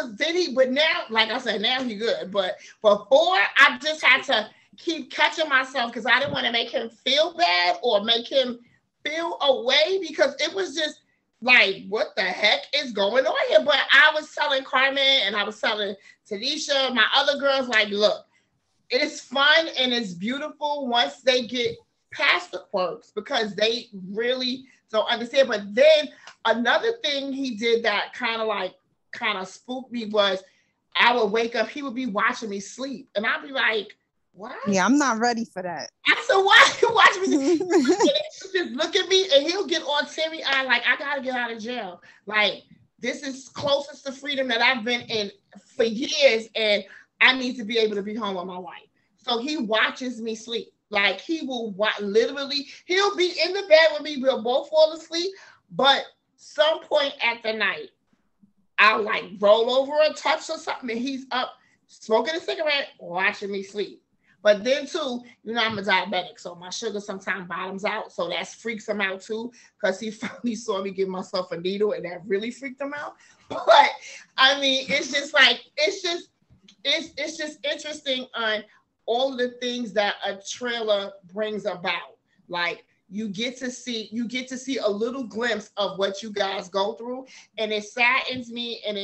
but now, like I said, now he good. But before, I just had to keep catching myself, because I didn't want to make him feel bad or make him feel away, because it was just, like, what the heck is going on here? But I was telling Carmen and I was telling Tanisha, my other girls, like, look, it's fun and it's beautiful once they get past the quirks because they really don't understand. But then another thing he did that kind of spooked me was I would wake up, he would be watching me sleep. And I'd be like, what? Yeah, I'm not ready for that. I said, why you watch me? Just look at me and he'll get on teary eye like, I gotta get out of jail. Like, this is closest to freedom that I've been in for years, and I need to be able to be home with my wife. So he watches me sleep. Like, he will literally, he'll be in the bed with me, we'll both fall asleep, but some point at the night, I'll like roll over or touch or something, and he's up smoking a cigarette, watching me sleep. But then too, you know, I'm a diabetic, so my sugar sometimes bottoms out. So that freaks him out too, because he finally saw me give myself a needle, and that really freaked him out. But I mean, it's just like, it's just interesting on all of the things that a trailer brings about. Like, you get to see a little glimpse of what you guys go through, and it saddens me, and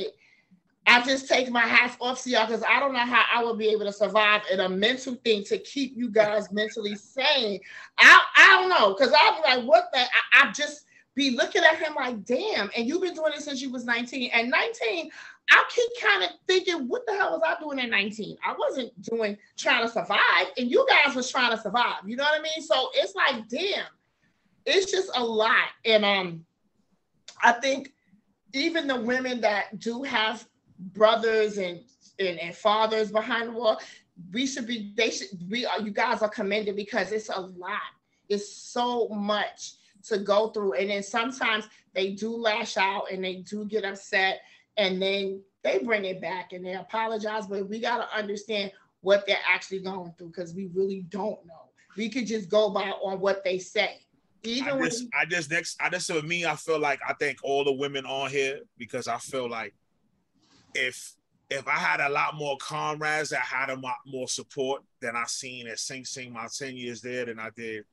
I just take my hats off to y'all because I don't know how I would be able to survive in a mental thing to keep you guys mentally sane. I don't know, because I'll be like, what the? I just be looking at him like, damn, and you've been doing it since you was 19. At 19, I keep kind of thinking, what the hell was I doing at 19? I wasn't trying to survive, and you guys was trying to survive. You know what I mean? So it's like, damn, it's just a lot. And I think even the women that do have brothers and fathers behind the wall, you guys are commended because it's a lot. It's so much to go through. And then sometimes they do lash out and they do get upset, and then they bring it back and they apologize. But we got to understand what they're actually going through, because we really don't know. We could just go by on what they say. I just with me, I feel like I thank all the women on here, because I feel like if I had a lot more comrades that had a lot more support than I seen at Sing Sing my 10 years there than I did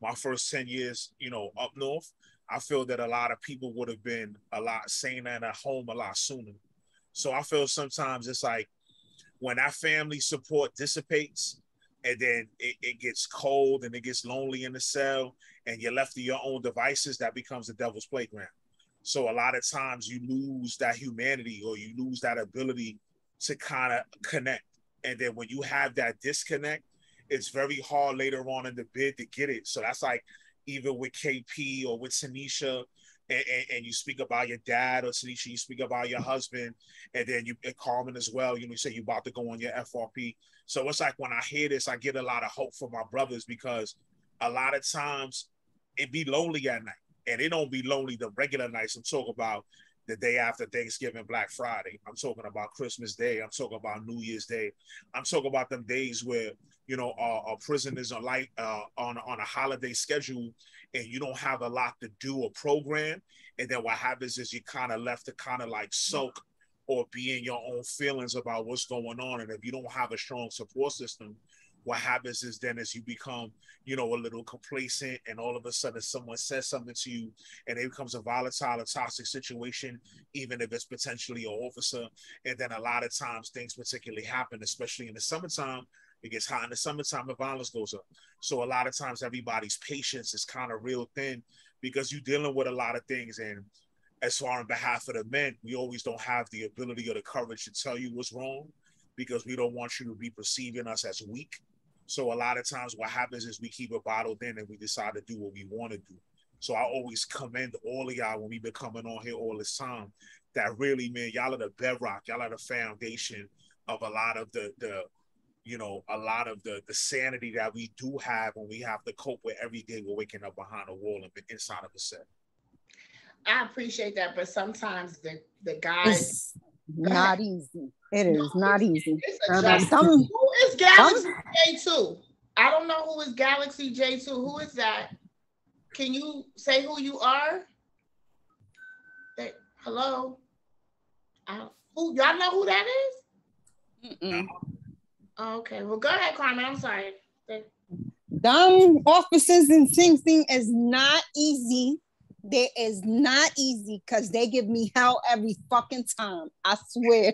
my first 10 years, you know, up north, I feel that a lot of people would have been a lot saner and at home a lot sooner. So I feel sometimes it's like when that family support dissipates and then it gets cold and it gets lonely in the cell and you're left to your own devices, that becomes the devil's playground. So a lot of times you lose that humanity, or you lose that ability to kind of connect. And then when you have that disconnect, it's very hard later on in the bid to get it. So that's like even with KP or with Tanisha, and you speak about your dad, or Tanisha, you speak about your husband, and then you Carmen as well, you know, you say you're about to go on your FRP. So it's like when I hear this, I get a lot of hope for my brothers, because a lot of times it be lonely at night. And it don't be lonely the regular nights. I'm talking about the day after Thanksgiving, Black Friday. I'm talking about Christmas Day. I'm talking about New Year's Day. I'm talking about them days where, you know, prisoners are like on a holiday schedule, and you don't have a lot to do or program. And then what happens is you kind of left to kind of like sulk or be in your own feelings about what's going on. And if you don't have a strong support system, what happens is then as you become, you know, a little complacent, and all of a sudden someone says something to you and it becomes a volatile or toxic situation, even if it's potentially an officer. And then a lot of times things particularly happen, especially in the summertime. It gets hot in the summertime, the violence goes up. So a lot of times everybody's patience is kind of real thin, because you're dealing with a lot of things. And as far on behalf of the men, we always don't have the ability or the courage to tell you what's wrong, because we don't want you to be perceiving us as weak. So a lot of times what happens is we keep it bottled in and we decide to do what we want to do. So I always commend all of y'all when we've been coming on here all this time, that really, man, y'all are the bedrock, y'all are the foundation of a lot of the sanity that we do have when we have to cope with every day we're waking up behind a wall and inside of a set. I appreciate that, but sometimes the guys... It's not easy. It is not easy. Who is Galaxy J2? I don't know who is Galaxy J2. Who is that? Can you say who you are? Hello? Y'all know who that is? Mm-mm. Okay, well, go ahead, Carmen. I'm sorry. Dumb officers in Sing Sing is not easy. They is not easy because they give me hell every fucking time. I swear.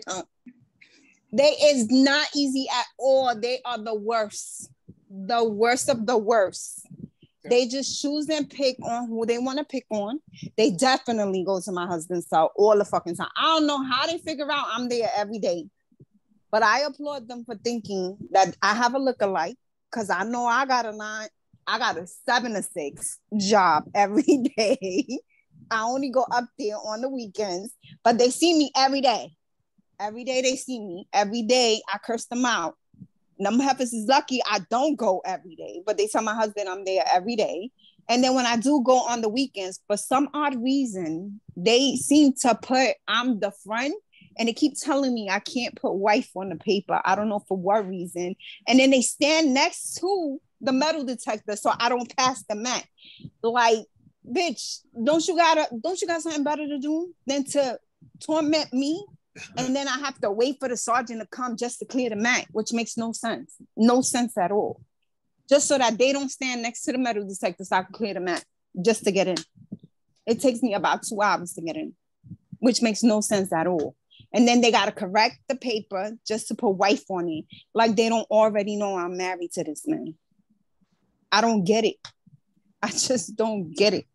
They is not easy at all. They are the worst. The worst of the worst. They just choose and pick on who they want to pick on. They definitely go to my husband's cell all the fucking time. I don't know how they figure out I'm there every day. But I applaud them for thinking that I have a lookalike, because I know I got a 7 to 6 job every day. I only go up there on the weekends, but they see me every day. Every day they see me. Every day I curse them out. Them heifers is lucky I don't go every day, but they tell my husband I'm there every day. And then when I do go on the weekends, for some odd reason, they seem to put I'm the friend, and they keep telling me I can't put wife on the paper. I don't know for what reason. And then they stand next to the metal detector so I don't pass the mat. Like, bitch, don't you got something better to do than to torment me? And then I have to wait for the sergeant to come just to clear the mat, which makes no sense. No sense at all. Just so that they don't stand next to the metal detector so I can clear the mat just to get in. It takes me about 2 hours to get in, which makes no sense at all. And then they got to correct the paper just to put wife on it. Like they don't already know I'm married to this man. I don't get it. I just don't get it.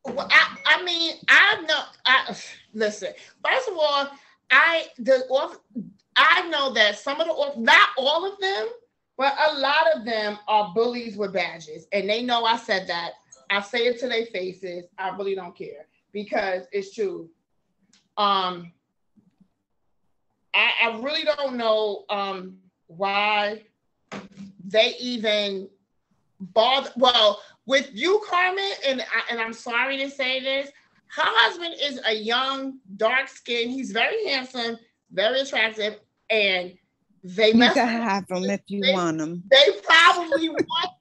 Well, I mean, listen. First of all, I know that some of the, not all of them, but a lot of them are bullies with badges, and they know I said that. I say it to their faces. I really don't care because it's true. I really don't know why they even bother. Well, with you, Carmen, and I'm sorry to say this, her husband is a young, dark skinned. He's very handsome, very attractive, and they you can have him if you want him. They probably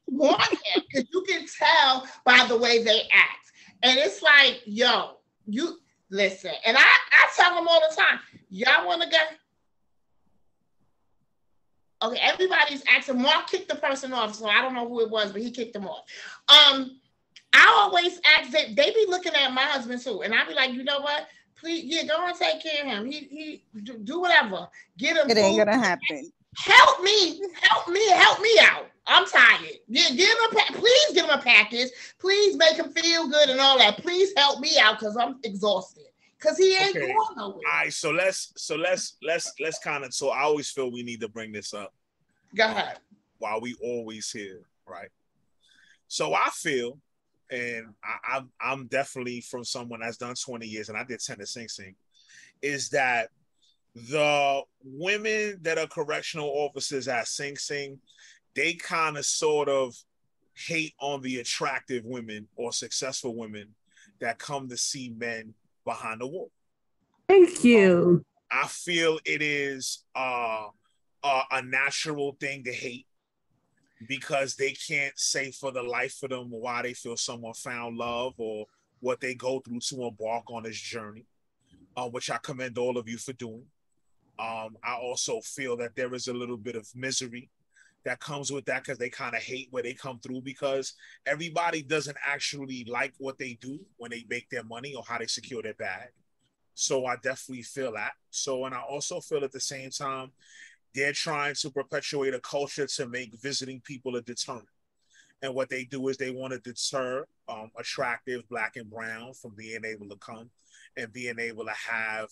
want him because you can tell by the way they act. And it's like, yo, you listen. And I tell them all the time, y'all want to go? Okay, everybody's asking. Mark kicked the person off, so I don't know who it was, but he kicked them off. I always ask that they be looking at my husband too, and I be like, you know what? Please, yeah, go and take care of him. He do whatever. Get him. It ain't gonna happen. Help me out. I'm tired. Yeah, please give him a package. Please make him feel good and all that. Please help me out because I'm exhausted. Because he ain't going nowhere. All right, so let's kind of. So I always feel we need to bring this up. Go ahead. While we always here, right? So I feel, and I'm definitely from someone that's done 20 years, and I did 10 to Sing Sing, is that the women that are correctional officers at Sing Sing, they kind of sort of hate on the attractive women or successful women that come to see men behind the wall. Thank you. I feel it is a natural thing to hate because they can't say for the life of them why they feel someone found love or what they go through to embark on this journey, which I commend all of you for doing. I also feel that there is a little bit of misery that comes with that because they kind of hate where they come through because everybody doesn't actually like what they do when they make their money or how they secure their bag. So I definitely feel that. So, and I also feel at the same time, they're trying to perpetuate a culture to make visiting people a deterrent. And what they do is they want to deter attractive Black and brown from being able to come and being able to have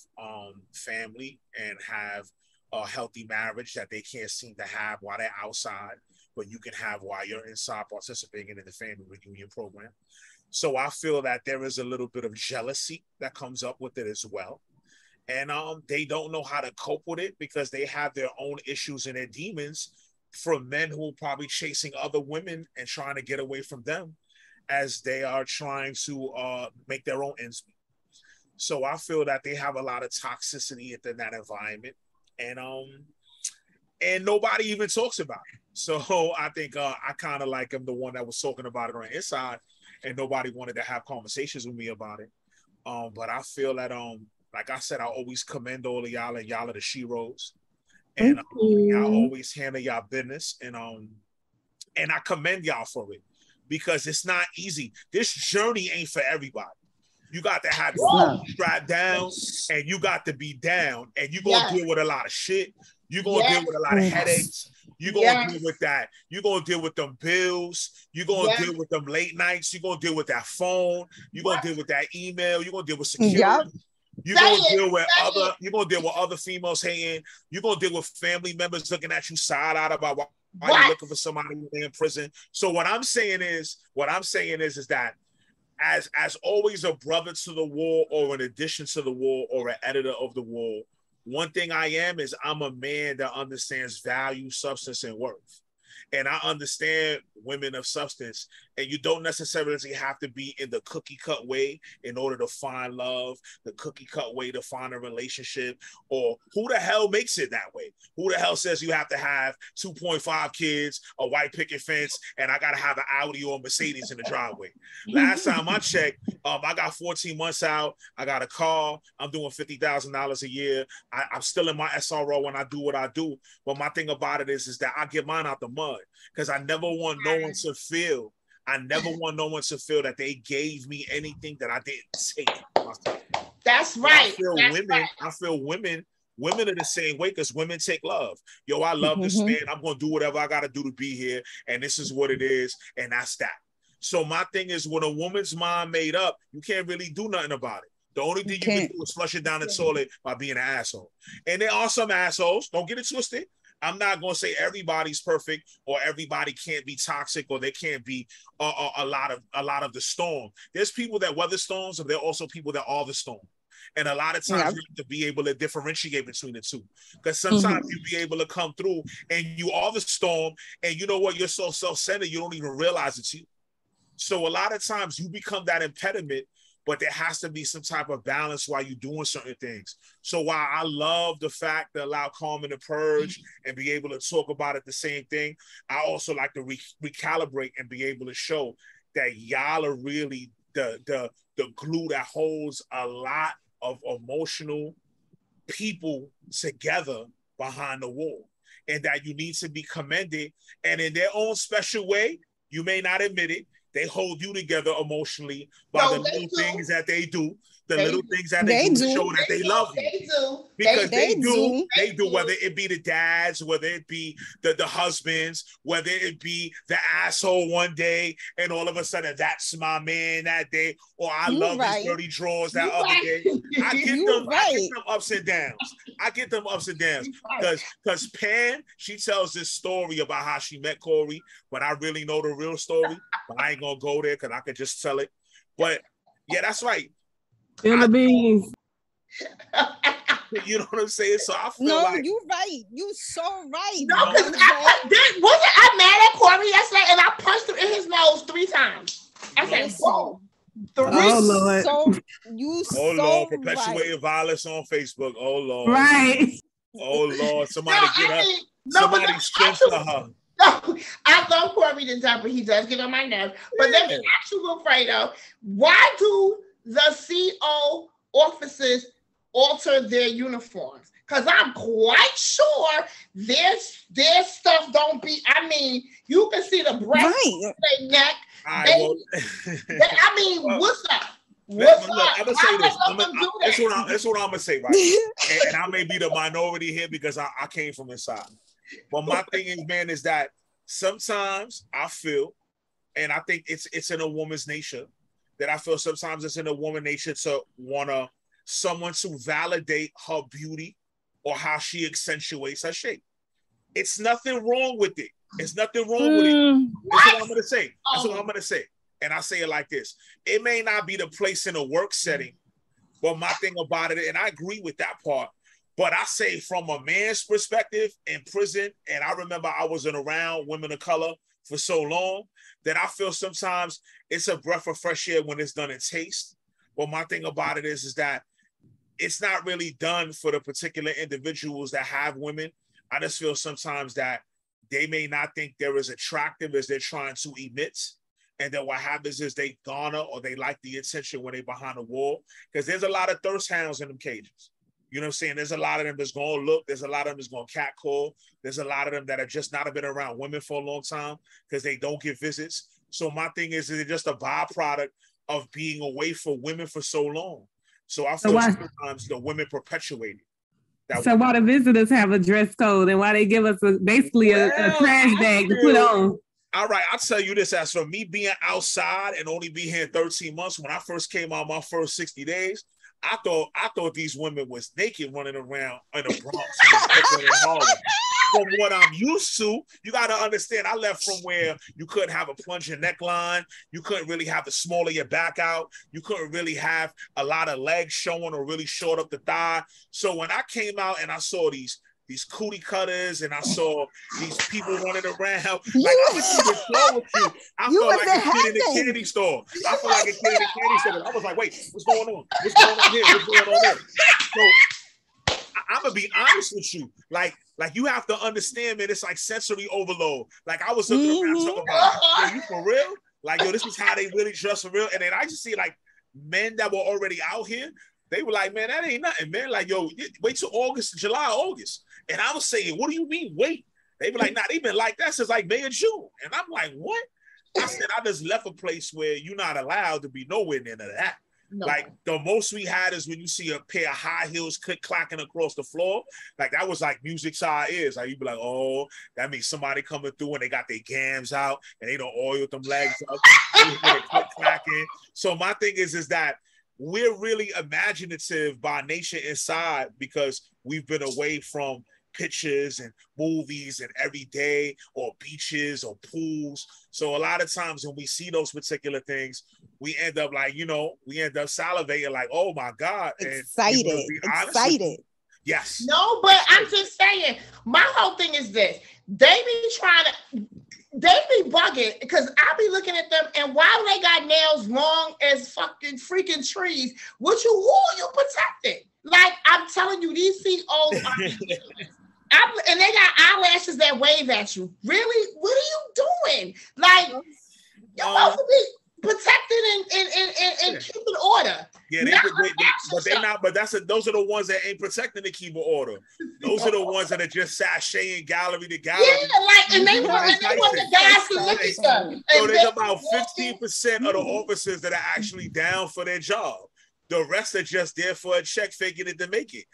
family and have a healthy marriage that they can't seem to have while they're outside, but you can have while you're inside participating in the family reunion program. So I feel that there is a little bit of jealousy that comes up with it as well. And they don't know how to cope with it because they have their own issues and their demons from men who are probably chasing other women and trying to get away from them as they are trying to make their own ends meet. So I feel that they have a lot of toxicity within that environment. And nobody even talks about it. So I think I kind of like am the one that was talking about it on the inside, and nobody wanted to have conversations with me about it. But I feel that like I said, I always commend all of y'all, and y'all are the sheroes, and y'all always handle y'all business, and I commend y'all for it. because it's not easy. This journey ain't for everybody. You got to have your strapped down, and you got to be down, and you're going to deal with a lot of shit. You're going to deal with a lot of headaches. You're going to deal with that. You're going to deal with them bills. You're going to deal with them late nights. You're going to deal with that phone. You're going to deal with that email. You're going to deal with security. You're going to deal with other females hating. You're going to deal with family members looking at you side out about why you're looking for somebody in prison. So what I'm saying is that as always a brother to the wall, or an addition to the wall, or an editor of the wall, one thing I am is I'm a man that understands value, substance, and worth. And I understand women of substance, and you don't necessarily have to be in the cookie cut way in order to find love, the cookie cut way to find a relationship, or who the hell makes it that way? Who the hell says you have to have 2.5 kids, a white picket fence, and I got to have an Audi or a Mercedes in the driveway? Last time I checked, I got 14 months out. I got a car. I'm doing $50,000 a year. I'm still in my SRO when I do what I do. But my thing about it is that I get mine out the mud, because I never want no one to feel that they gave me anything that I didn't take. That's right. I feel women are the same way, because women take love. Yo, I love this man. I'm going to do whatever I got to do to be here. And this is what it is. And that's that. So my thing is, when a woman's mind made up, you can't really do nothing about it. The only thing you can do is flush it down the toilet by being an asshole. And there are some assholes. Don't get it twisted. I'm not going to say everybody's perfect, or everybody can't be toxic, or they can't be a lot of the storm. There's people that weather storms, and there are also people that are the storm. And a lot of times you have to be able to differentiate between the two, because sometimes you be able to come through and you are the storm, and you know what? You're so self-centered, you don't even realize it's you. So a lot of times you become that impediment, but there has to be some type of balance while you're doing certain things. So while I love the fact to allow Carmen to purge and be able to talk about it the same thing, I also like to recalibrate and be able to show that y'all are really the glue that holds a lot of emotional people together behind the wall, and that you need to be commended. And in their own special way, you may not admit it, they hold you together emotionally by the little things that they do, little things that they do to show that they love you. They do. Because they do, whether it be the dads, whether it be the husbands, whether it be the asshole one day, and all of a sudden that's my man that day, or I love his dirty drawers that other day. I get them ups and downs. Because Pam, she tells this story about how she met Corey, but I really know the real story. But I ain't gonna go there because I could just tell it. But yeah, that's right. The beans. You know what I'm saying? So I feel like you right. You so right. No, because wasn't I mad at Corey yesterday, and I punched him in his nose 3 times. I said, "Whoa." Lord. Lord, perpetuating violence on Facebook. Oh Lord. Right. Oh Lord. Somebody get her. Somebody strengthen her. No, I love Corey to death, but he does get on my nerves. But let me ask you, Fredo, why do the CO officers alter their uniforms? Because I'm quite sure their stuff don't be. I mean, you can see the breast, their neck. What's up? I'm gonna say this. That's what I'm gonna say, right? and I may be the minority here because I came from inside. But my thing is, man, is that sometimes I feel, and I think it's in a woman's nature, that I feel sometimes it's in a woman's nature to want someone to validate her beauty or how she accentuates her shape. It's nothing wrong with it. It's nothing wrong with it. That's what I'm gonna say. That's what I'm gonna say. And I say it like this: it may not be the place in a work setting, but my thing about it, and I agree with that part. But I say from a man's perspective in prison, and I remember I wasn't around women of color for so long, that I feel sometimes it's a breath of fresh air when it's done in taste. But my thing about it is that it's not really done for the particular individuals that have women. I just feel sometimes that they may not think they're as attractive as they're trying to emit. And then what happens is they garner or they like the attention when they're behind the wall. Because there's a lot of thirst hounds in them cages. You know what I'm saying? There's a lot of them that's going to look. There's a lot of them that's going to catcall. There's a lot of them that have just not been around women for a long time because they don't get visits. So my thing is it's just a byproduct of being away from women for so long. So I feel sometimes the women perpetuate it. So why the visitors have a dress code and why they give us basically a trash bag to put on? All right, I'll tell you this. As for me being outside and only being here 13 months, when I first came out my first 60 days, I thought these women was naked running around in the Bronx and Harlem. From what I'm used to, you got to understand, I left from where you couldn't have a plunging neckline. You couldn't really have the small of your back out. You couldn't really have a lot of legs showing or really short up the thigh. So when I came out and I saw these cootie cutters and I saw these people running around, like I was even slow with you. I felt like a kid in the candy store. I felt like a kid in the candy store. I was like, wait, what's going on? What's going on here? What's going on there? So I'm gonna be honest with you. Like you have to understand, man, it's like sensory overload. Like I was looking around talking about, are you for real? Like, yo, this is how they really dress for real. And then I just see like men that were already out here. They were like, man, that ain't nothing, man. Like, yo, wait till July, August. And I was saying, what do you mean, wait? They were like, nah, they've been like that since like May or June. And I'm like, what? I said, I just left a place where you're not allowed to be nowhere near that. No. Like, the most we had is when you see a pair of high heels click-clacking across the floor. Like, that was like music to our ears. Like, you'd be like, oh, that means somebody coming through and they got their gams out and they don't oil them legs up. Click-clacking. So my thing is that we're really imaginative by nature inside because we've been away from pictures and movies and every day or beaches or pools. So a lot of times when we see those particular things, we end up like, we end up salivating like, oh my God. Excited. Yes. No, but I'm just saying, my whole thing is this. They be bugging because I be looking at them and while they got nails long as fucking freaking trees, who are you protecting? Like, I'm telling you, these COs are and they got eyelashes that wave at you. Really? What are you doing? Like, you're supposed to be protecting and keeping order. Yeah, but they're not. But those are the ones that ain't protecting the keeping order. Those are the ones that are just sashaying gallery to gallery. Yeah, like, and they want the guys to look at them. So there's about 15% of the officers that are actually down for their job. The rest are just there for a check, faking it to make it.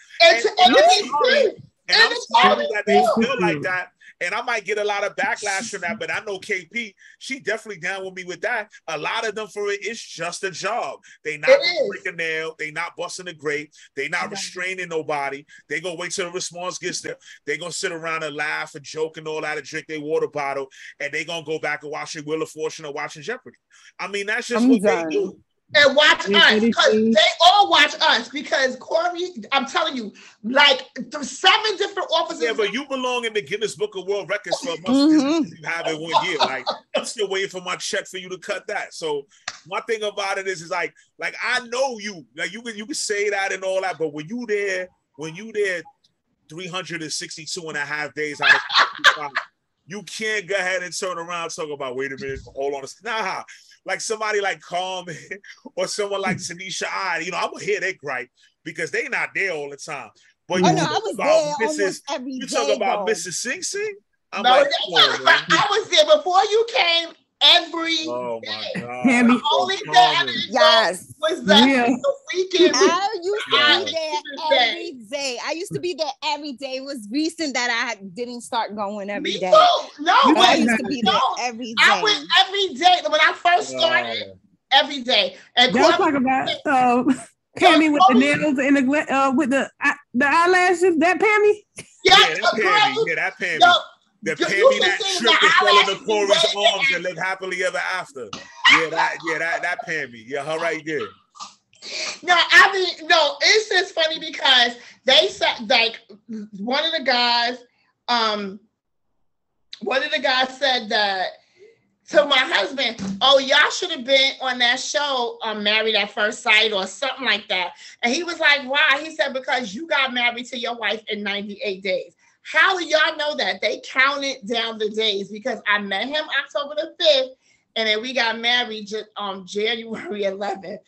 And I'm sorry that they feel like that. And I might get a lot of backlash from that, but I know KP, she definitely down with me with that. A lot of them for it's just a job. They not breaking a nail. They not busting a grape. They not restraining nobody. They gonna wait till the response gets there. They gonna sit around and laugh and joke and all that and drink their water bottle. And they gonna go back and watching Wheel of Fortune or watching Jeopardy. I mean, that's just what they do. And watch us, because they all watch us, because Corey, I'm telling you, like 7 different officers. Yeah, but you belong in the Guinness Book of World Records for a month. You have it 1 year. Like, I'm still waiting for my check for you to cut that. So my thing about it is like I know you. Like, you can say that and all that, but when you there 362 and a half days out of 55, you can't go ahead and turn around and talk about, wait a minute, hold on. Nah. Like somebody like Carmen or someone like Tanisha I'm gonna hear their gripe because they not there all the time. But you talk about Mrs. Sing Sing? I was there before you came every day. My God. The only day I was the weekend. I used to be there every day. I used to be there every day. It was recent that I didn't start going every day. No, I used to be there every day. I went every day when I first started. Every day. And don't talk about Pammy with the nails and with the eyelashes. That Pammy? That Pammy. The Pammy that tripped and fell into Corey's arms and lived happily ever after. That Pammy. Yeah, her right there. No, it's just funny because they said, like, one of the guys said that to my husband, oh, y'all should have been on that show, Married at First Sight or something like that. And he was like, why? He said, because you got married to your wife in 98 days. How do y'all know that? They counted down the days because I met him October the 5th, and then we got married January 11th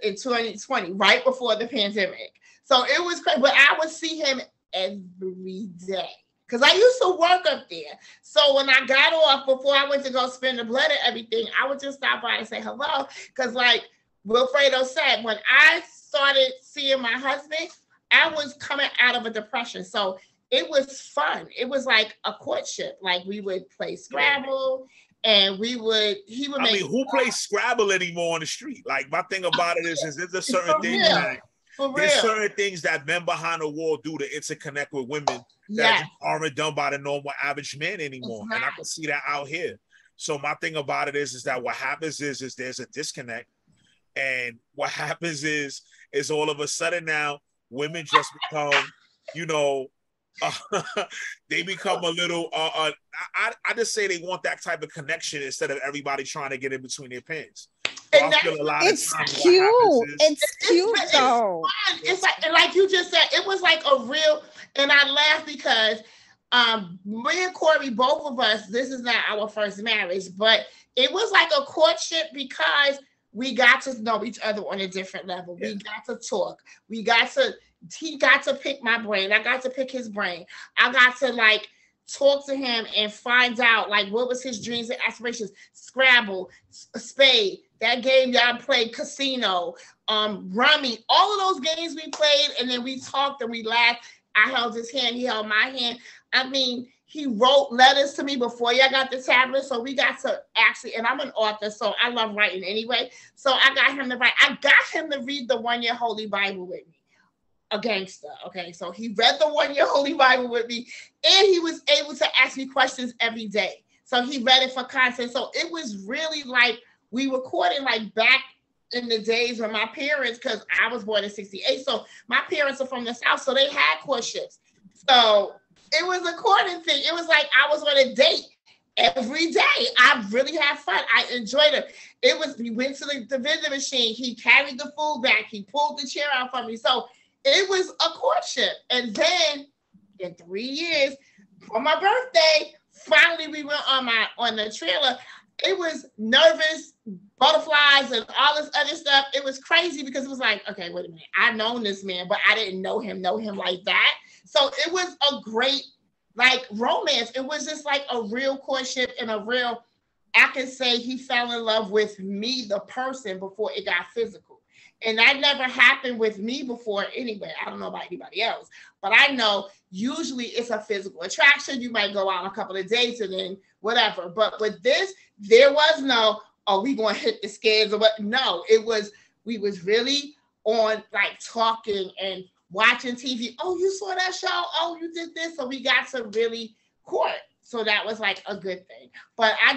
in 2020, right before the pandemic. So it was crazy, but I would see him every day because I used to work up there. So when I got off, before I went to go spend the blood and everything, I would just stop by and say hello. Because like Wilfredo said, when I started seeing my husband, I was coming out of a depression. So it was fun. It was like a courtship. Like we would play Scrabble and he would I mean, who plays Scrabble anymore on the street? Like my thing about it is there's certain things there's certain things that men behind the wall do to interconnect with women that aren't done by the normal average man anymore. And I can see that out here. So my thing about it is that what happens is there's a disconnect. And what happens is all of a sudden now women just become, you know, they become a little I just say they want that type of connection instead of everybody trying to get in between their pants. So I feel a lot it's of times cute. It's cute though. It's like you just said, it was like a real, and I laugh because me and Corey, both of us, this is not our first marriage, but it was like a courtship because we got to know each other on a different level. We got to talk. He got to pick my brain. I got to pick his brain. I got to like talk to him and find out like what was his dreams and aspirations. Scrabble, Spade, that game y'all played, Casino, Rummy, all of those games we played, and then we talked and we laughed. I held his hand, he held my hand. I mean, he wrote letters to me before y'all got the tablet, so we got to actually, and I'm an author, so I love writing anyway. So I got him to write. I got him to read the 1 Year Holy Bible with me. A gangster, okay? So he read the 1 Year Holy Bible with me, and he was able to ask me questions every day. So he read it for content. So it was really like we were courting like back in the days when my parents, because I was born in 68, so my parents are from the South, so they had courtships. So it was a courting thing. It was like I was on a date every day. I really had fun. I enjoyed it. We went to the vending machine. He carried the food back. He pulled the chair out for me. So it was a courtship. And then in 3 years, for my birthday, finally we went on the trailer. It was nervous, butterflies, and all this other stuff. It was crazy because it was like, okay, wait a minute. I've known this man, but I didn't know him like that. So it was a great, like, romance. It was just like a real courtship and a real, I can say he fell in love with me, the person, before it got physical. And that never happened with me before anyway. I don't know about anybody else, but I know usually it's a physical attraction. You might go out on a couple of dates and then whatever. But with this, there was no, oh, we going to hit the skids or what? No, we was really on like talking and watching TV. Oh, you saw that show? Oh, you did this. So we got to really court. So that was like a good thing. But I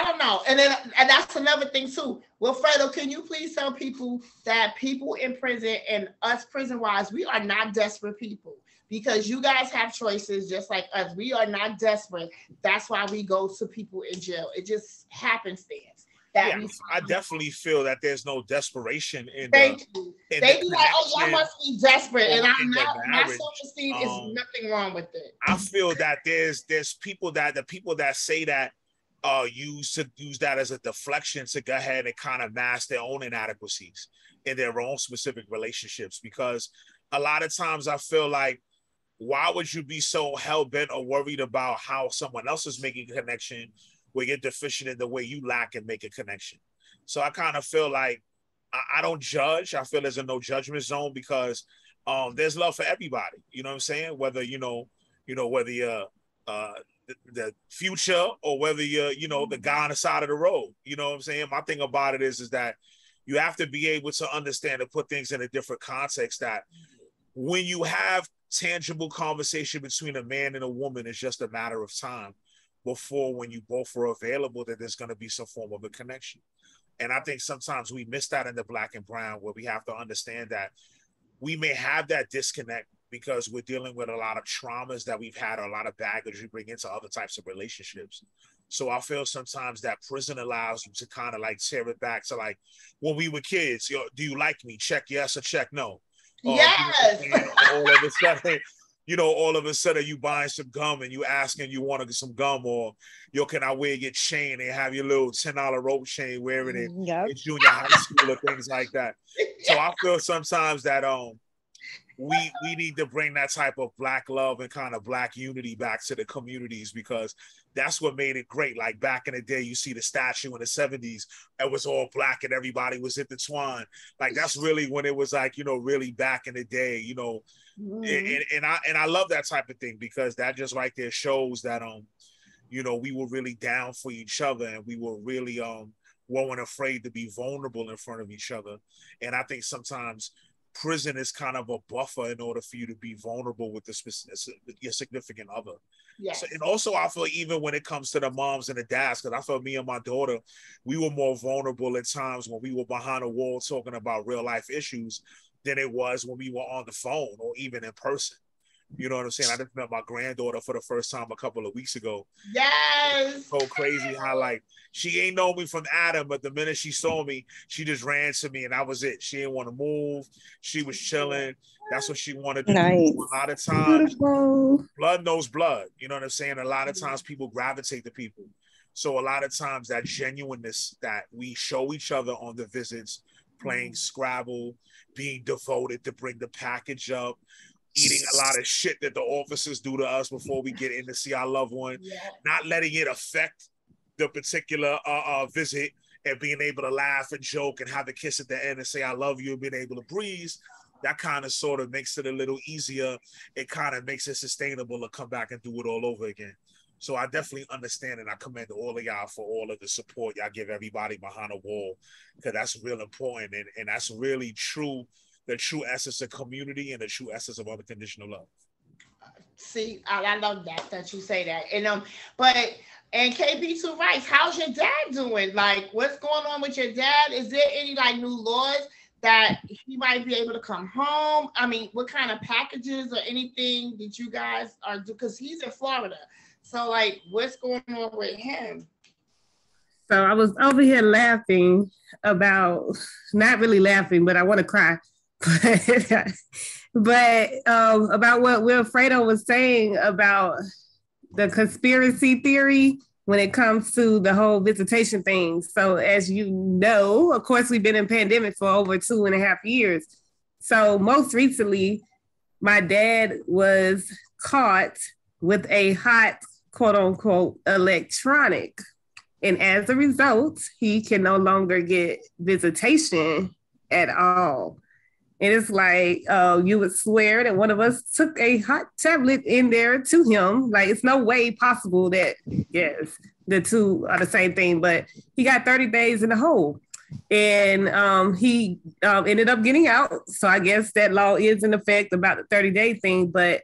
don't know. And that's another thing too. Wilfredo, can you please tell people that people in prison and us prison wives, we are not desperate people because you guys have choices just like us. We are not desperate. That's why we go to people in jail. It just happenstance. I definitely feel that there's no desperation in Thank you. They be like, oh, y'all must be desperate. And I'm not, my self-esteem is nothing wrong with it. I feel that there's people that say that use that as a deflection to go ahead and kind of mask their own inadequacies in their own specific relationships. Because a lot of times I feel like, why would you be so hell-bent or worried about how someone else is making a connection where you're deficient in the way you lack and make a connection? So I kind of feel like I don't judge. I feel there's a no judgment zone because there's love for everybody. You know what I'm saying? Whether, whether you're the future or whether you're, the guy on the side of the road. You know what I'm saying? My thing about it is that you have to be able to understand and put things in a different context, that when you have tangible conversation between a man and a woman, it's just a matter of time before, when you both are available, that there's going to be some form of a connection. And I think sometimes we miss that in the Black and brown, where we have to understand that we may have that disconnect because we're dealing with a lot of traumas that we've had, or a lot of baggage we bring into other types of relationships. So I feel sometimes that prison allows you to kind of like tear it back to like when we were kids. Do you like me? Check yes or check no. Yes. All of a sudden you buying some gum and you asking you want to get some gum, or can I wear your chain and have your little $10 rope chain wearing it in junior high school or things like that. So I feel sometimes that we need to bring that type of Black love and kind of Black unity back to the communities, because that's what made it great. Like back in the day, you see the statue in the 70s, it was all Black and everybody was intertwined. Like that's really when it was like, you know, really back in the day, you know. And I love that type of thing, because that just right there shows that you know, we were really down for each other, and we were really weren't afraid to be vulnerable in front of each other. And I think sometimes prison is kind of a buffer in order for you to be vulnerable with your significant other. Yes. So, and also I feel even when it comes to the moms and the dads, because I felt me and my daughter, we were more vulnerable at times when we were behind a wall talking about real life issues than it was when we were on the phone or even in person. You know what I'm saying? I just met my granddaughter for the first time a couple of weeks ago. Yes. So crazy how like she ain't know me from Adam, but the minute she saw me, she just ran to me and that was it. She didn't want to move. She was chilling. That's what she wanted to do. A lot of times, blood knows blood. You know what I'm saying? A lot of times people gravitate to people. So a lot of times that genuineness that we show each other on the visits, playing Scrabble, being devoted to bring the package up, eating a lot of shit that the officers do to us before we get in to see our loved one, not letting it affect the particular visit, and being able to laugh and joke and have a kiss at the end and say, I love you, and being able to breathe, that kind of sort of makes it a little easier. It kind of makes it sustainable to come back and do it all over again. So I definitely understand, and I commend all of y'all for all of the support y'all give everybody behind a wall, because that's real important, and that's really true, the true essence of community and the true essence of unconditional love. See, I love that you say that. And and KB2 Rice, how's your dad doing? Like, what's going on with your dad? Is there any like new laws that he might be able to come home? I mean, what kind of packages or anything that you guys are doing? Because he's in Florida. So like, what's going on with him? So I was over here laughing about, not really laughing, but I want to cry. But about what Wilfredo was saying about the conspiracy theory when it comes to the whole visitation thing. So as you know, of course, we've been in pandemic for over 2.5 years. So most recently, my dad was caught with a hot, quote unquote, electronic. And as a result, he can no longer get visitation at all. And it's like, you would swear that one of us took a hot tablet in there to him. Like, it's no way possible that, yes, the two are the same thing, but he got 30 days in the hole. And he ended up getting out. So I guess that law is in effect about the 30-day thing, but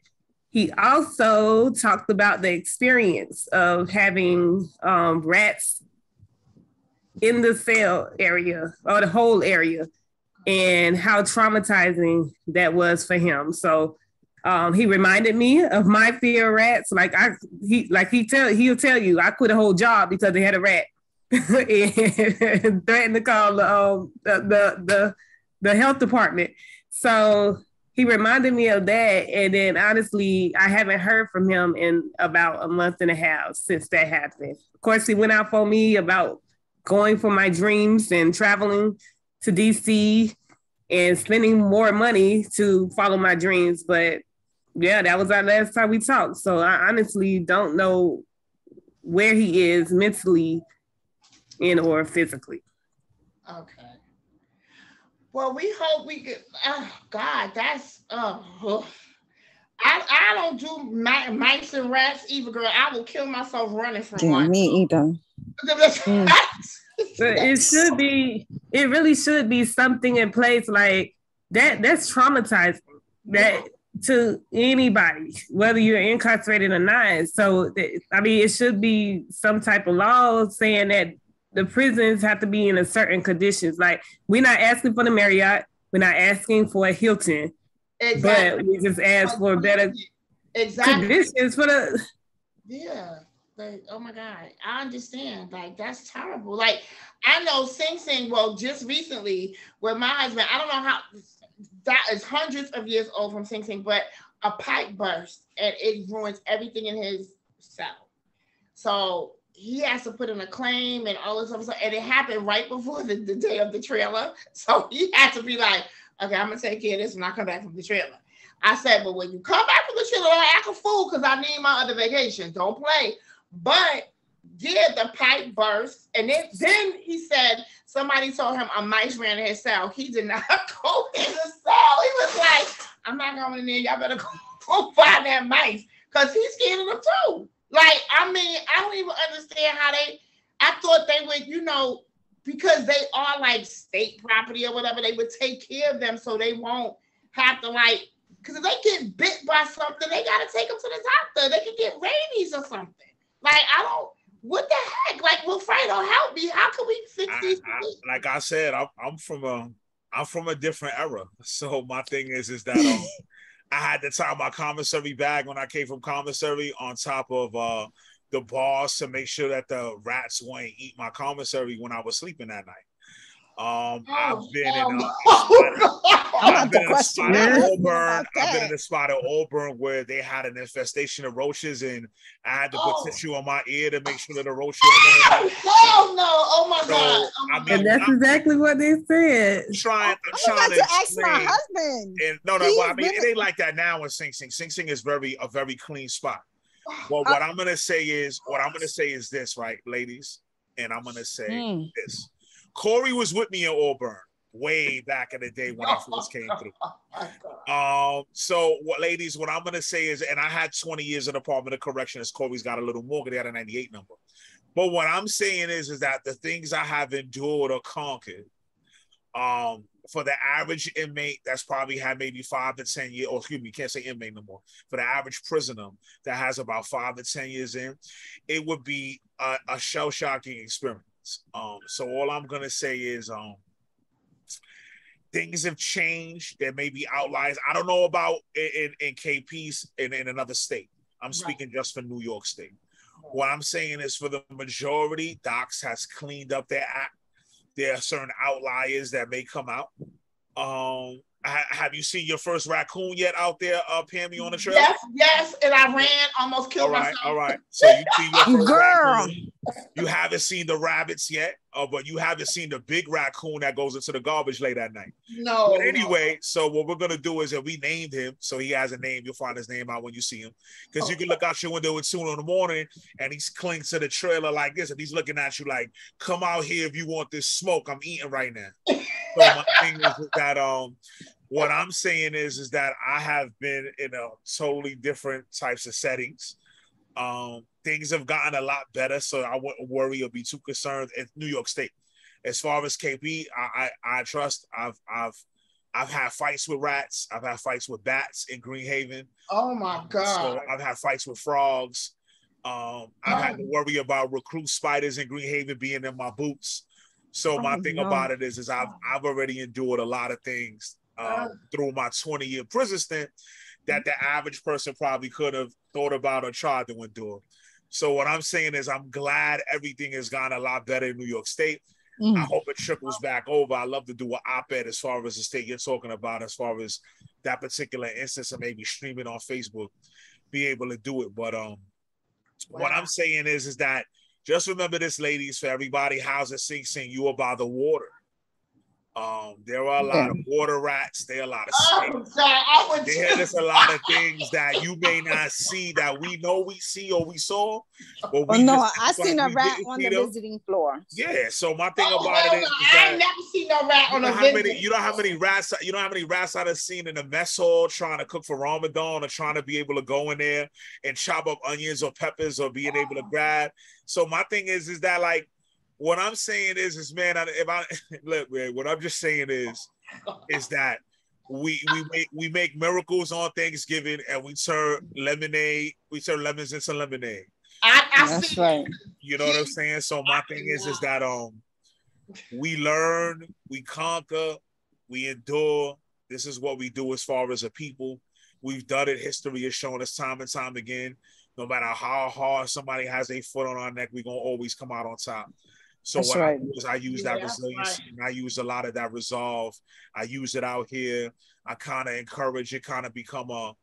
he also talked about the experience of having rats in the cell area or the whole area, and how traumatizing that was for him. So he reminded me of my fear of rats. He'll tell you, I quit a whole job because they had a rat, and threatened to call the health department. So he reminded me of that. And then honestly, I haven't heard from him in about a month and a half since that happened. Of course, he went out for me about going for my dreams and traveling to DC and spending more money to follow my dreams. But yeah, that was our last time we talked. So I honestly don't know where he is mentally and or physically. Okay. Well, we hope we get, oh God, that's, I don't do mice and rats either, girl. I will kill myself running from one. Me either. But it really should be something in place like that. That's traumatizing to anybody, whether you're incarcerated or not. So, I mean, it should be some type of law saying that the prisons have to be in a certain conditions. Like, we're not asking for the Marriott, we're not asking for a Hilton, but we just ask for better conditions for the. Yeah. Like, oh my God, I understand. Like, that's terrible. Like, I know Sing Sing, well, just recently with my husband, I don't know how, that is hundreds of years old from Sing Sing, but a pipe burst and it ruins everything in his cell. So he has to put in a claim and all this stuff. And it happened right before the day of the trailer. So he had to be like, okay, I'm going to take care of this when I come back from the trailer. I said, but when you come back from the trip, don't act a fool because I need my other vacation. Don't play. But yeah, the pipe burst. And then he said somebody told him a mice ran in his cell. He did not go in the cell. He was like, I'm not going in there. Y'all better go find that mice. Because he's scared of them too. Like, I mean, I don't even understand how I thought they would, because they are like state property or whatever, they would take care of them so they won't have to because if they get bit by something, they got to take them to the doctor. They could get rabies or something. Like, what the heck? Like, Wilfredo, help me. How can we fix these things? Like I said, I'm from a different era. So my thing is that I had to tie my commissary bag when I came from commissary on top of the bars to make sure that the rats wouldn't eat my commissary when I was sleeping that night. I've been in a spot at Auburn. I've been in a spot at Auburn where they had an infestation of roaches, and I had to put tissue on my ear to make sure that the roaches. Hell no! Oh my god! I mean, and that's exactly what they said. I'm trying to ask my husband. And well, I mean, it ain't like that now in Sing Sing. Sing Sing is a very clean spot. Well, what I'm gonna say is this, right, ladies? And I'm gonna say this. Corey was with me in Auburn way back in the day when I first came through. So ladies, what I'm going to say is, and I had 20 years in the Department of Corrections. Corey's got a little more because he had a 98 number. But what I'm saying is that the things I have endured or conquered, for the average inmate that's probably had maybe 5 to 10 years, or excuse me, can't say inmate no more. For the average prisoner that has about 5 to 10 years in, it would be a shell-shocking experience. So all I'm gonna say is things have changed. There may be outliers. I don't know about in KP's in another state. I'm speaking just for New York State. What I'm saying is for the majority, Docs has cleaned up their act. There are certain outliers that may come out. Have you seen your first raccoon yet out there, Pammy, on the trail? Yes, and I ran, almost killed myself. All right. So you see your first raccoon. You haven't seen the rabbits yet, but you haven't seen the big raccoon that goes into the garbage late at night. No. But anyway, so what we're gonna do is that we named him, so he has a name. You'll find his name out when you see him, because you can look out your window at 2 in the morning, and he's clinging to the trailer like this, and he's looking at you like, "Come out here if you want this smoke. I'm eating right now." So my thing is that what I'm saying is that I have been in a totally different types of settings. Things have gotten a lot better, so I wouldn't worry or be too concerned in New York State. As far as KP, I trust. I've had fights with rats. I've had fights with bats in Greenhaven. Oh my God! So I've had fights with frogs. I've had to worry about recluse spiders in Greenhaven being in my boots. So my thing about it is I've already endured a lot of things through my 20-year prison stint that the average person probably could have thought about or tried to endure. So what I'm saying is I'm glad everything has gone a lot better in New York State. I hope it trickles back over. I love to do an op-ed as far as the state you're talking about, as far as that particular instance, and maybe stream it on Facebook, be able to do it. But what I'm saying is that just remember this, ladies, for everybody housing Sing Sing, you are by the water. There are a lot of water rats. There are a lot of snakes. There's a lot of things that you may not see that we know we see or we saw. But I seen a rat on the visiting floor. Yeah. So my thing about it is I ain't never seen no rat on the visiting. You know how many rats I've seen in the mess hall trying to cook for Ramadan or trying to be able to go in there and chop up onions or peppers or being able to grab. So my thing is that like. What I'm saying is man, look, man, what I'm just saying is that we make miracles on Thanksgiving and we turn lemons into lemonade. That's right. You know what I'm saying? So my thing is that we learn, we conquer, we endure. This is what we do as far as a people. We've done it. History has shown us time and time again. No matter how hard somebody has a foot on our neck, we're gonna always come out on top. So what I do is I use that resilience, and I use a lot of that resolve. I use it out here. I kind of encourage it, kind of become a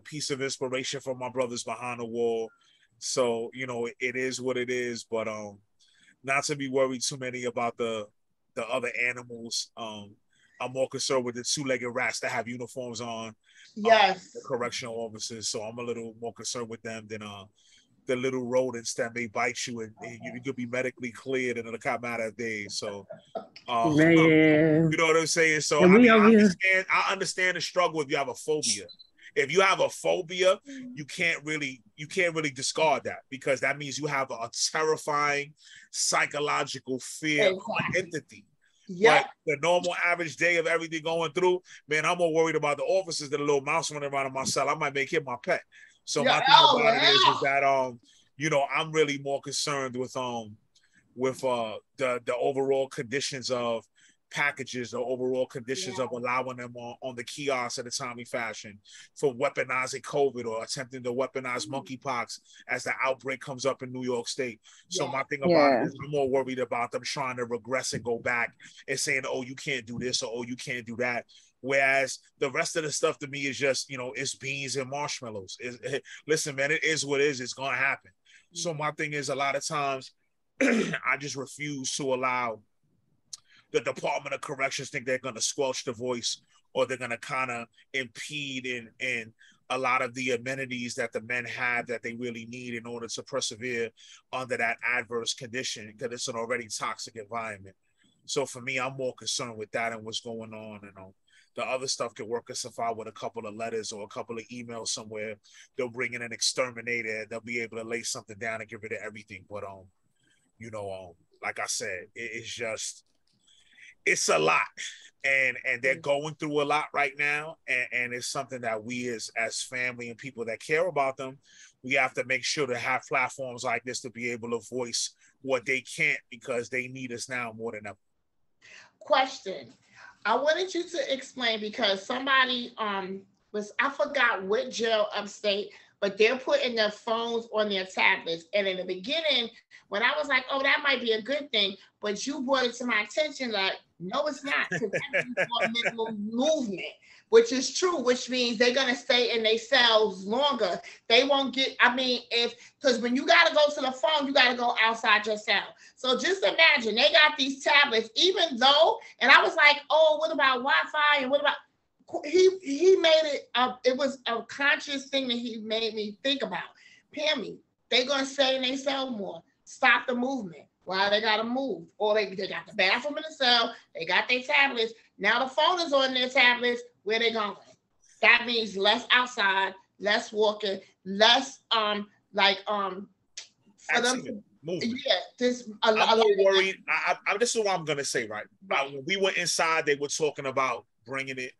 piece of inspiration for my brothers behind the wall. So, you know, it is what it is, but not to be worried too many about the other animals. I'm more concerned with the two-legged rats that have uniforms on. Yes. The correctional officers. So I'm a little more concerned with them than the little rodents that may bite you, and you could be medically cleared in a matter of days. So, you know what I'm saying? So, I mean, I understand the struggle if you have a phobia. If you have a phobia, you can't really discard that, because that means you have a terrifying psychological fear of an entity. Yeah. The normal average day of everything going through, man, I'm more worried about the officers than a little mouse running around in my cell. I might make him my pet. So my thing about it is that you know, I'm really more concerned with the overall conditions of packages, the overall conditions of allowing them on the kiosks in a timely fashion, for weaponizing COVID or attempting to weaponize monkeypox as the outbreak comes up in New York State. So my thing about it is I'm more worried about them trying to regress and go back and saying, oh, you can't do this, or oh, you can't do that. Whereas the rest of the stuff to me is just, you know, it's beans and marshmallows. Listen, man, it is what it is. It's going to happen. So my thing is, a lot of times I just refuse to allow the Department of Corrections think they're going to squelch the voice, or they're going to kind of impede in a lot of the amenities that the men have that they really need in order to persevere under that adverse condition, because it's an already toxic environment. So for me, I'm more concerned with that and what's going on. You know, the other stuff can work itself out with a couple of letters or a couple of emails somewhere. They'll bring in an exterminator. They'll be able to lay something down and get rid of everything. But you know, like I said, it's just, it's a lot, and they're going through a lot right now, and it's something that we as family and people that care about them, we have to make sure to have platforms like this to be able to voice what they can't, because they need us now more than ever. Question. I wanted you to explain, because somebody I forgot what jail upstate, but they're putting their phones on their tablets. And in the beginning, when I was like, oh, that might be a good thing, but you brought it to my attention like, no, it's not, because that's mental movement, which is true, which means they're going to stay in their cells longer. They won't get, I mean, because when you got to go to the phone, you got to go outside your cell. So just imagine, they got these tablets, even though, and I was like, oh, what about Wi-Fi, and what about, he made it, it was a conscious thing that he made me think about. Pammy, they're going to stay in their cell more. Stop the movement. Why they got to move? Or they got the bathroom in the cell. They got their tablets. Now the phone is on their tablets. Where they going? That means less outside, less walking, less for them to, movement. Yeah, I'm not worried. This is what I'm gonna say. Right. When we went inside, they were talking about bringing it.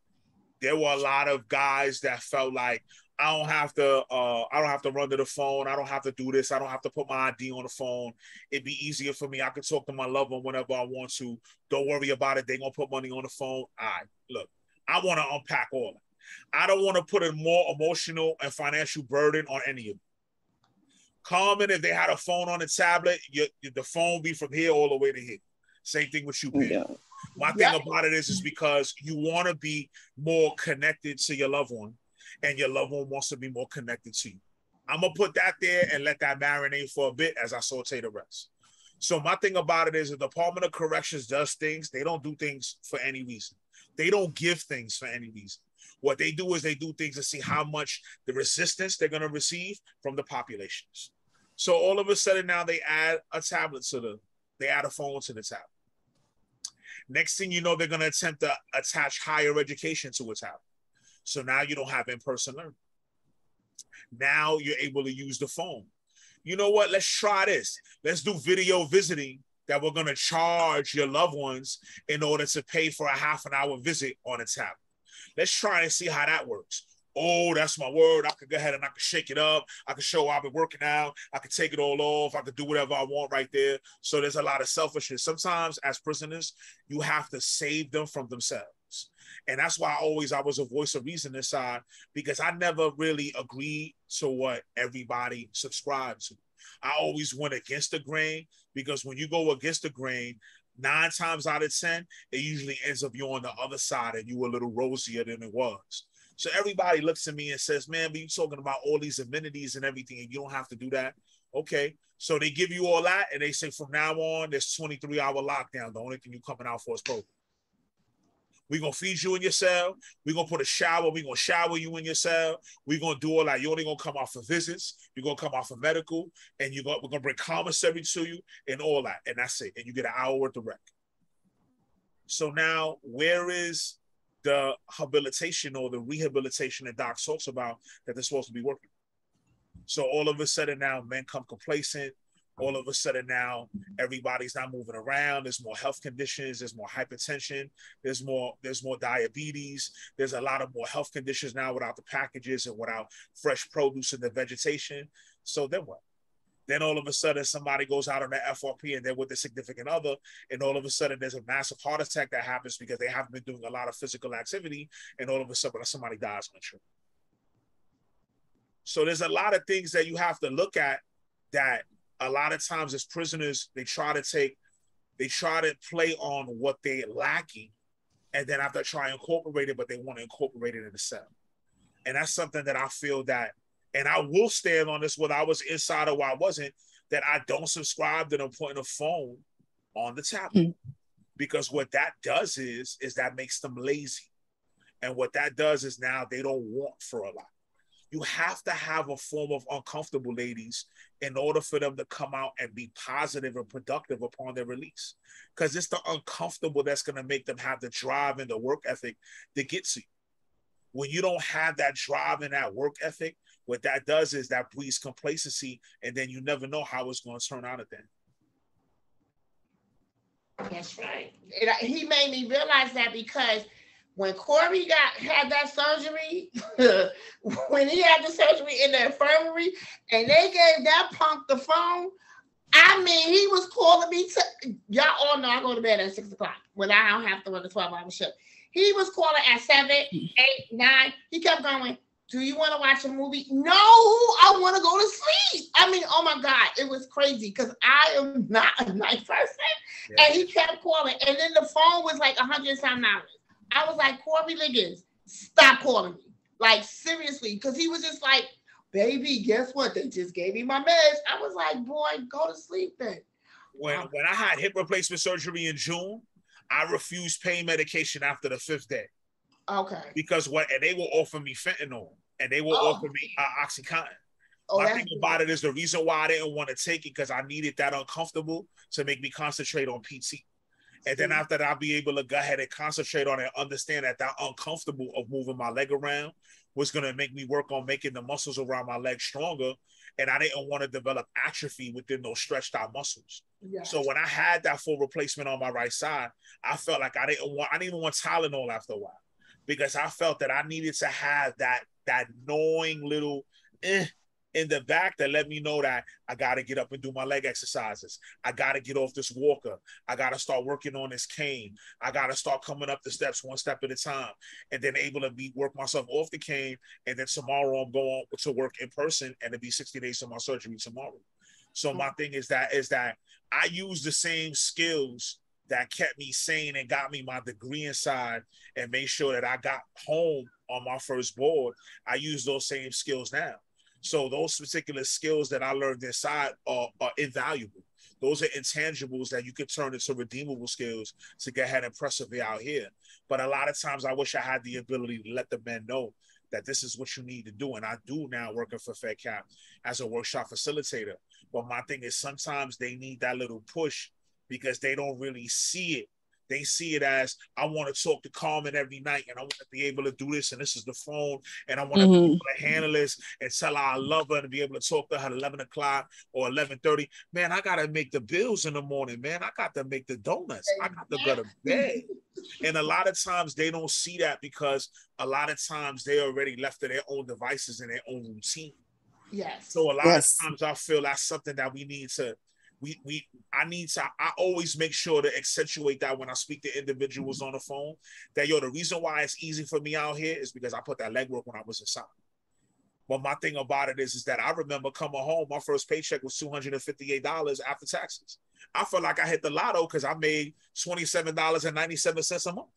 There were a lot of guys that felt like, I don't have to run to the phone. I don't have to do this. I don't have to put my ID on the phone. It'd be easier for me. I can talk to my loved one whenever I want to. Don't worry about it. They're going to put money on the phone. All right, look, I want to unpack all that. I don't want to put a more emotional and financial burden on any of them. Common, if they had a phone on a tablet, the phone be from here all the way to here. Same thing with you, Pam. Yeah. My thing about it is because you want to be more connected to your loved one, and your loved one wants to be more connected to you. I'm going to put that there and let that marinate for a bit as I saute the rest. So my thing about it is the Department of Corrections does things. They don't do things for any reason. They don't give things for any reason. What they do is they do things to see how much the resistance they're going to receive from the populations. So all of a sudden now they add a tablet they add a phone to the tablet. Next thing you know, they're going to attempt to attach higher education to a tablet. So now you don't have in-person learning. Now you're able to use the phone. You know what? Let's try this. Let's do video visiting that we're going to charge your loved ones in order to pay for a half an hour visit on a tablet. Let's try and see how that works. Oh, that's my word. I could go ahead and I could shake it up. I could show I've been working out. I could take it all off. I could do whatever I want right there. So there's a lot of selfishness. Sometimes as prisoners, you have to save them from themselves. And that's why I was a voice of reason inside, because I never really agreed to what everybody subscribed to. I always went against the grain, because when you go against the grain, 9 times out of 10, it usually ends up you're on the other side and you were a little rosier than it was. So everybody looks at me and says, man, but you're talking about all these amenities and everything, and you don't have to do that. Okay. So they give you all that, and they say from now on, there's 23-hour lockdown. The only thing you're coming out for is program. We're going to feed you in your cell. We're going to put a shower. We're going to shower you in your cell. We're going to do all that. You're only going to come out for visits. You're going to come out for medical. And we're going to bring commissary to you and all that. And that's it. And you get an hour worth of rec. So now, where is the habilitation or the rehabilitation that Doc talks about that they're supposed to be working? So all of a sudden now, men come complacent. All of a sudden now, everybody's not moving around. There's more health conditions. There's more hypertension. There's more diabetes. There's a lot of more health conditions now without the packages and without fresh produce and the vegetation. So then what? Then all of a sudden somebody goes out on the FRP and they're with a significant other, and all of a sudden there's a massive heart attack that happens because they haven't been doing a lot of physical activity, and all of a sudden somebody dies on the trip. So there's a lot of things that you have to look at that a lot of times as prisoners, they try to play on what they're lacking, and then after try to incorporate it, but they want to incorporate it in the cell. And that's something that I feel that, and I will stand on this, whether I was inside or I wasn't, that I don't subscribe to them putting a phone on the tablet. Because what that does is that makes them lazy. And what that does is now they don't want for a lot. You have to have a form of uncomfortable, ladies, in order for them to come out and be positive and productive upon their release. Because it's the uncomfortable that's going to make them have the drive and the work ethic to get to you. When you don't have that drive and that work ethic, what that does is that breeds complacency, and then you never know how it's going to turn out at then. That's right. He made me realize that because when Corey had that surgery, when he had the surgery in the infirmary, and they gave that punk the phone, I mean, he was calling me. Y'all all know I go to bed at 6 o'clock when I don't have to run the 12-hour shift. He was calling at 7, 8, 9. He kept going, do you want to watch a movie? No, I want to go to sleep. I mean, oh my God, it was crazy because I am not a night person. Yeah. And he kept calling. And then the phone was like $100-something. I was like, Corey Liggins, stop calling me. Like, seriously, because he was just like, baby, guess what? They just gave me my meds. I was like, boy, go to sleep then. When I had hip replacement surgery in June, I refused pain medication after the 5th day. Okay. Because and they will offer me fentanyl, and they will offer me Oxycontin. My thing about it is the reason why I didn't want to take it because I needed that uncomfortable to make me concentrate on PT. And then after that, I'll be able to go ahead and concentrate on it, understand that uncomfortable of moving my leg around was going to make me work on making the muscles around my leg stronger. And I didn't want to develop atrophy within those stretched out muscles. Yes. So when I had that full replacement on my right side, I felt like I didn't even want Tylenol after a while, because I felt that I needed to have that gnawing little in the back that let me know that I got to get up and do my leg exercises. I got to get off this walker. I got to start working on this cane. I got to start coming up the steps one step at a time, and then able to work myself off the cane. And then tomorrow I'm going to work in person, and it'll be 60 days to my surgery tomorrow. So my thing is that I use the same skills that kept me sane and got me my degree inside and made sure that I got home on my first board. I use those same skills now. So those particular skills that I learned inside are invaluable. Those are intangibles that you could turn into redeemable skills to get ahead and persevere out here. But a lot of times I wish I had the ability to let the men know that this is what you need to do. And I do now, working for FedCap as a workshop facilitator. But my thing is sometimes they need that little push because they don't really see it. They see it as, I want to talk to Carmen every night, and I want to be able to do this, and this is the phone, and I want to be able to handle this and tell her I love her and be able to talk to her at 11 o'clock or 11:30. Man, I got to make the bills in the morning, man. I got to make the donuts. I got to go to bed. And a lot of times they don't see that because a lot of times they already left to their own devices and their own routine. Yes. So a lot of times I feel that's something that we need to, I always make sure to accentuate that when I speak to individuals on the phone, that the reason why it's easy for me out here is because I put that legwork when I was inside. But my thing about it is that I remember coming home, my first paycheck was $258 after taxes. I felt like I hit the lotto because I made $27.97 a month.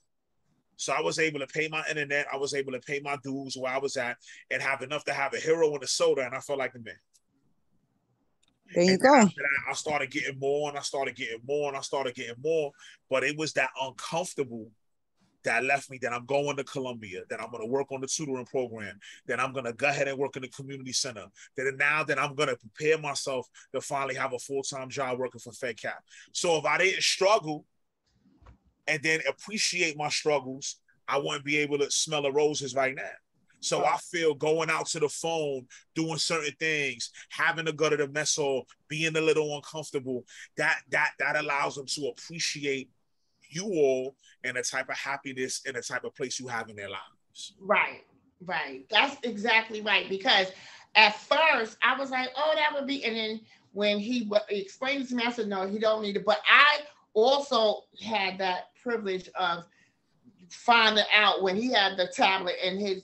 So I was able to pay my internet, I was able to pay my dues where I was at, and have enough to have a hero and a soda, and I felt like the man. There you go. I started getting more, and I started getting more, and I started getting more. But it was that uncomfortable that left me, then I'm going to Columbia, then I'm going to work on the tutoring program, then I'm going to go ahead and work in the community center, then I'm going to prepare myself to finally have a full-time job working for FedCap. So if I didn't struggle and then appreciate my struggles, I wouldn't be able to smell the roses right now. So I feel going out to the phone, doing certain things, having to go to the mess hall, being a little uncomfortable, that allows them to appreciate you all and the type of happiness and the type of place you have in their lives. Right. That's exactly right. Because at first I was like, oh, that would be, and then when he explained to me, I said, no, he don't need it. But I also had that privilege of finding out when he had the tablet in the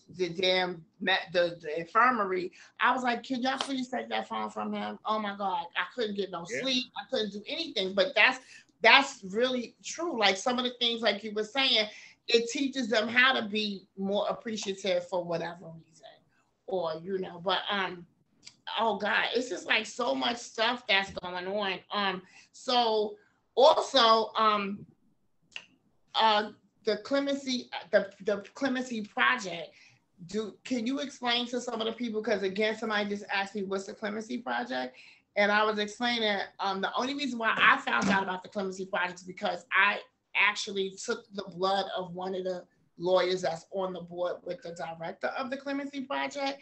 infirmary. I was like, can y'all please take that phone from him? Oh my God, I couldn't get no sleep. I couldn't do anything. But that's really true. Like some of the things, like you were saying, it teaches them how to be more appreciative for whatever reason, or But oh God, it's just like so much stuff that's going on. So also the Clemency Project. Can you explain to some of the people, because again, somebody just asked me what's the Clemency Project, and I was explaining the only reason why I found out about the Clemency Project is because I actually took the blood of one of the lawyers that's on the board with the director of the Clemency Project,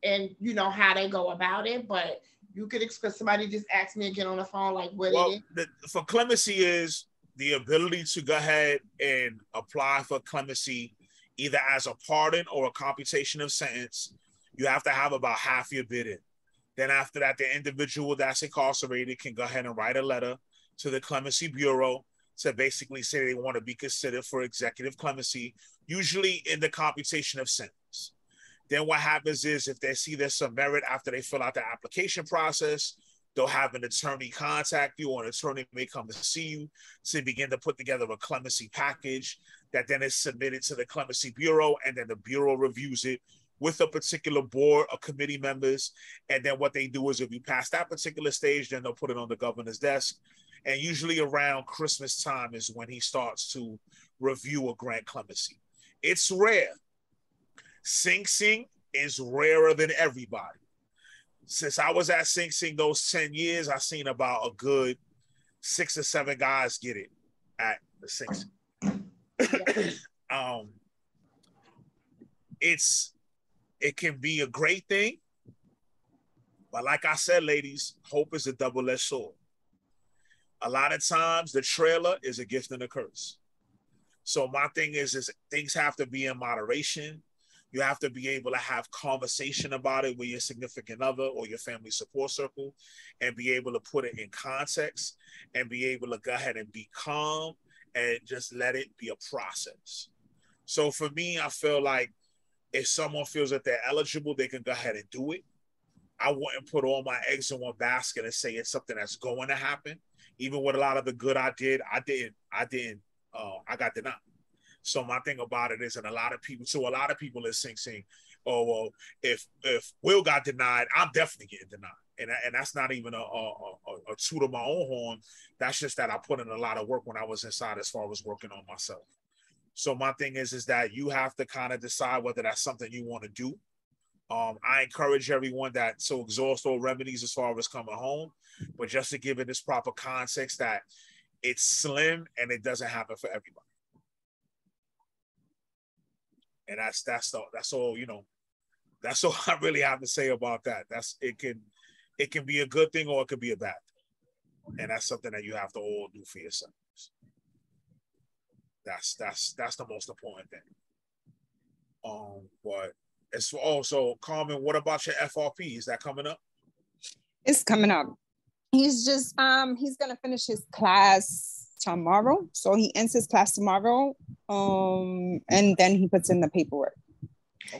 and how they go about it. But you could express, somebody just asked me again on the phone, like what it is. For clemency is the ability to go ahead and apply for clemency either as a pardon or a commutation of sentence. You have to have about half your bid in. Then after that, the individual that's incarcerated can go ahead and write a letter to the Clemency Bureau to basically say they want to be considered for executive clemency, usually in the commutation of sentence. Then what happens is if they see there's some merit after they fill out the application process, they'll have an attorney contact you, or an attorney may come to see you to begin to put together a clemency package that then is submitted to the Clemency Bureau, and then the Bureau reviews it with a particular board of committee members. And then what they do is if you pass that particular stage, then they'll put it on the governor's desk. And usually around Christmas time is when he starts to review a grant clemency. It's rare. Sing Sing is rarer than everybody. Since I was at Sing Sing those 10 years, I've seen about a good 6 or 7 guys get it at the Sing Sing. It can be a great thing, but like I said, ladies, hope is a double-edged sword. A lot of times the trailer is a gift and a curse. So my thing is things have to be in moderation. You have to be able to have conversation about it with your significant other or your family support circle, and be able to put it in context and be able to go ahead and be calm and just let it be a process. So for me, I feel like if someone feels that they're eligible, they can go ahead and do it. I wouldn't put all my eggs in one basket and say it's something that's going to happen. Even with a lot of the good I got denied. So my thing about it is, and a lot of people is saying, oh, well, if Will got denied, I'm definitely getting denied. And that's not even a toot of my own horn. That's just that I put in a lot of work when I was inside as far as working on myself. So my thing is that you have to kind of decide whether that's something you want to do. I encourage everyone to exhaust all remedies as far as coming home, but just to give it this proper context that it's slim and it doesn't happen for everybody. And that's all, that's all I really have to say about that. It can be a good thing or it could be a bad thing. And that's something that you have to all do for yourselves. That's the most important thing. But it's also, Carmen, what about your FRP? Is that coming up? It's coming up. He's just he's gonna finish his class tomorrow. So he ends his class tomorrow. And then he puts in the paperwork.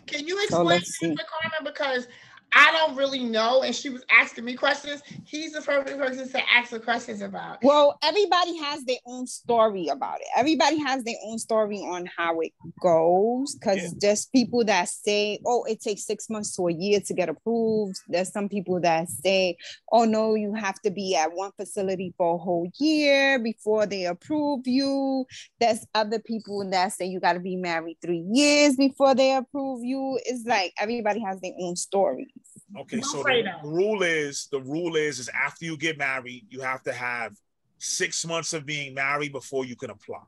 Can you explain that to Carmen? Because I don't really know. And she was asking me questions. He's the perfect person to ask the questions about. Well, everybody has their own story about it. Everybody has their own story on how it goes. Because there's people that say, oh, it takes 6 months to a year to get approved. There's some people that say, oh, no, you have to be at one facility for a whole year before they approve you. There's other people that say you got to be married 3 years before they approve you. It's like everybody has their own stories. Okay, so the rule is after you get married, you have to have 6 months of being married before you can apply.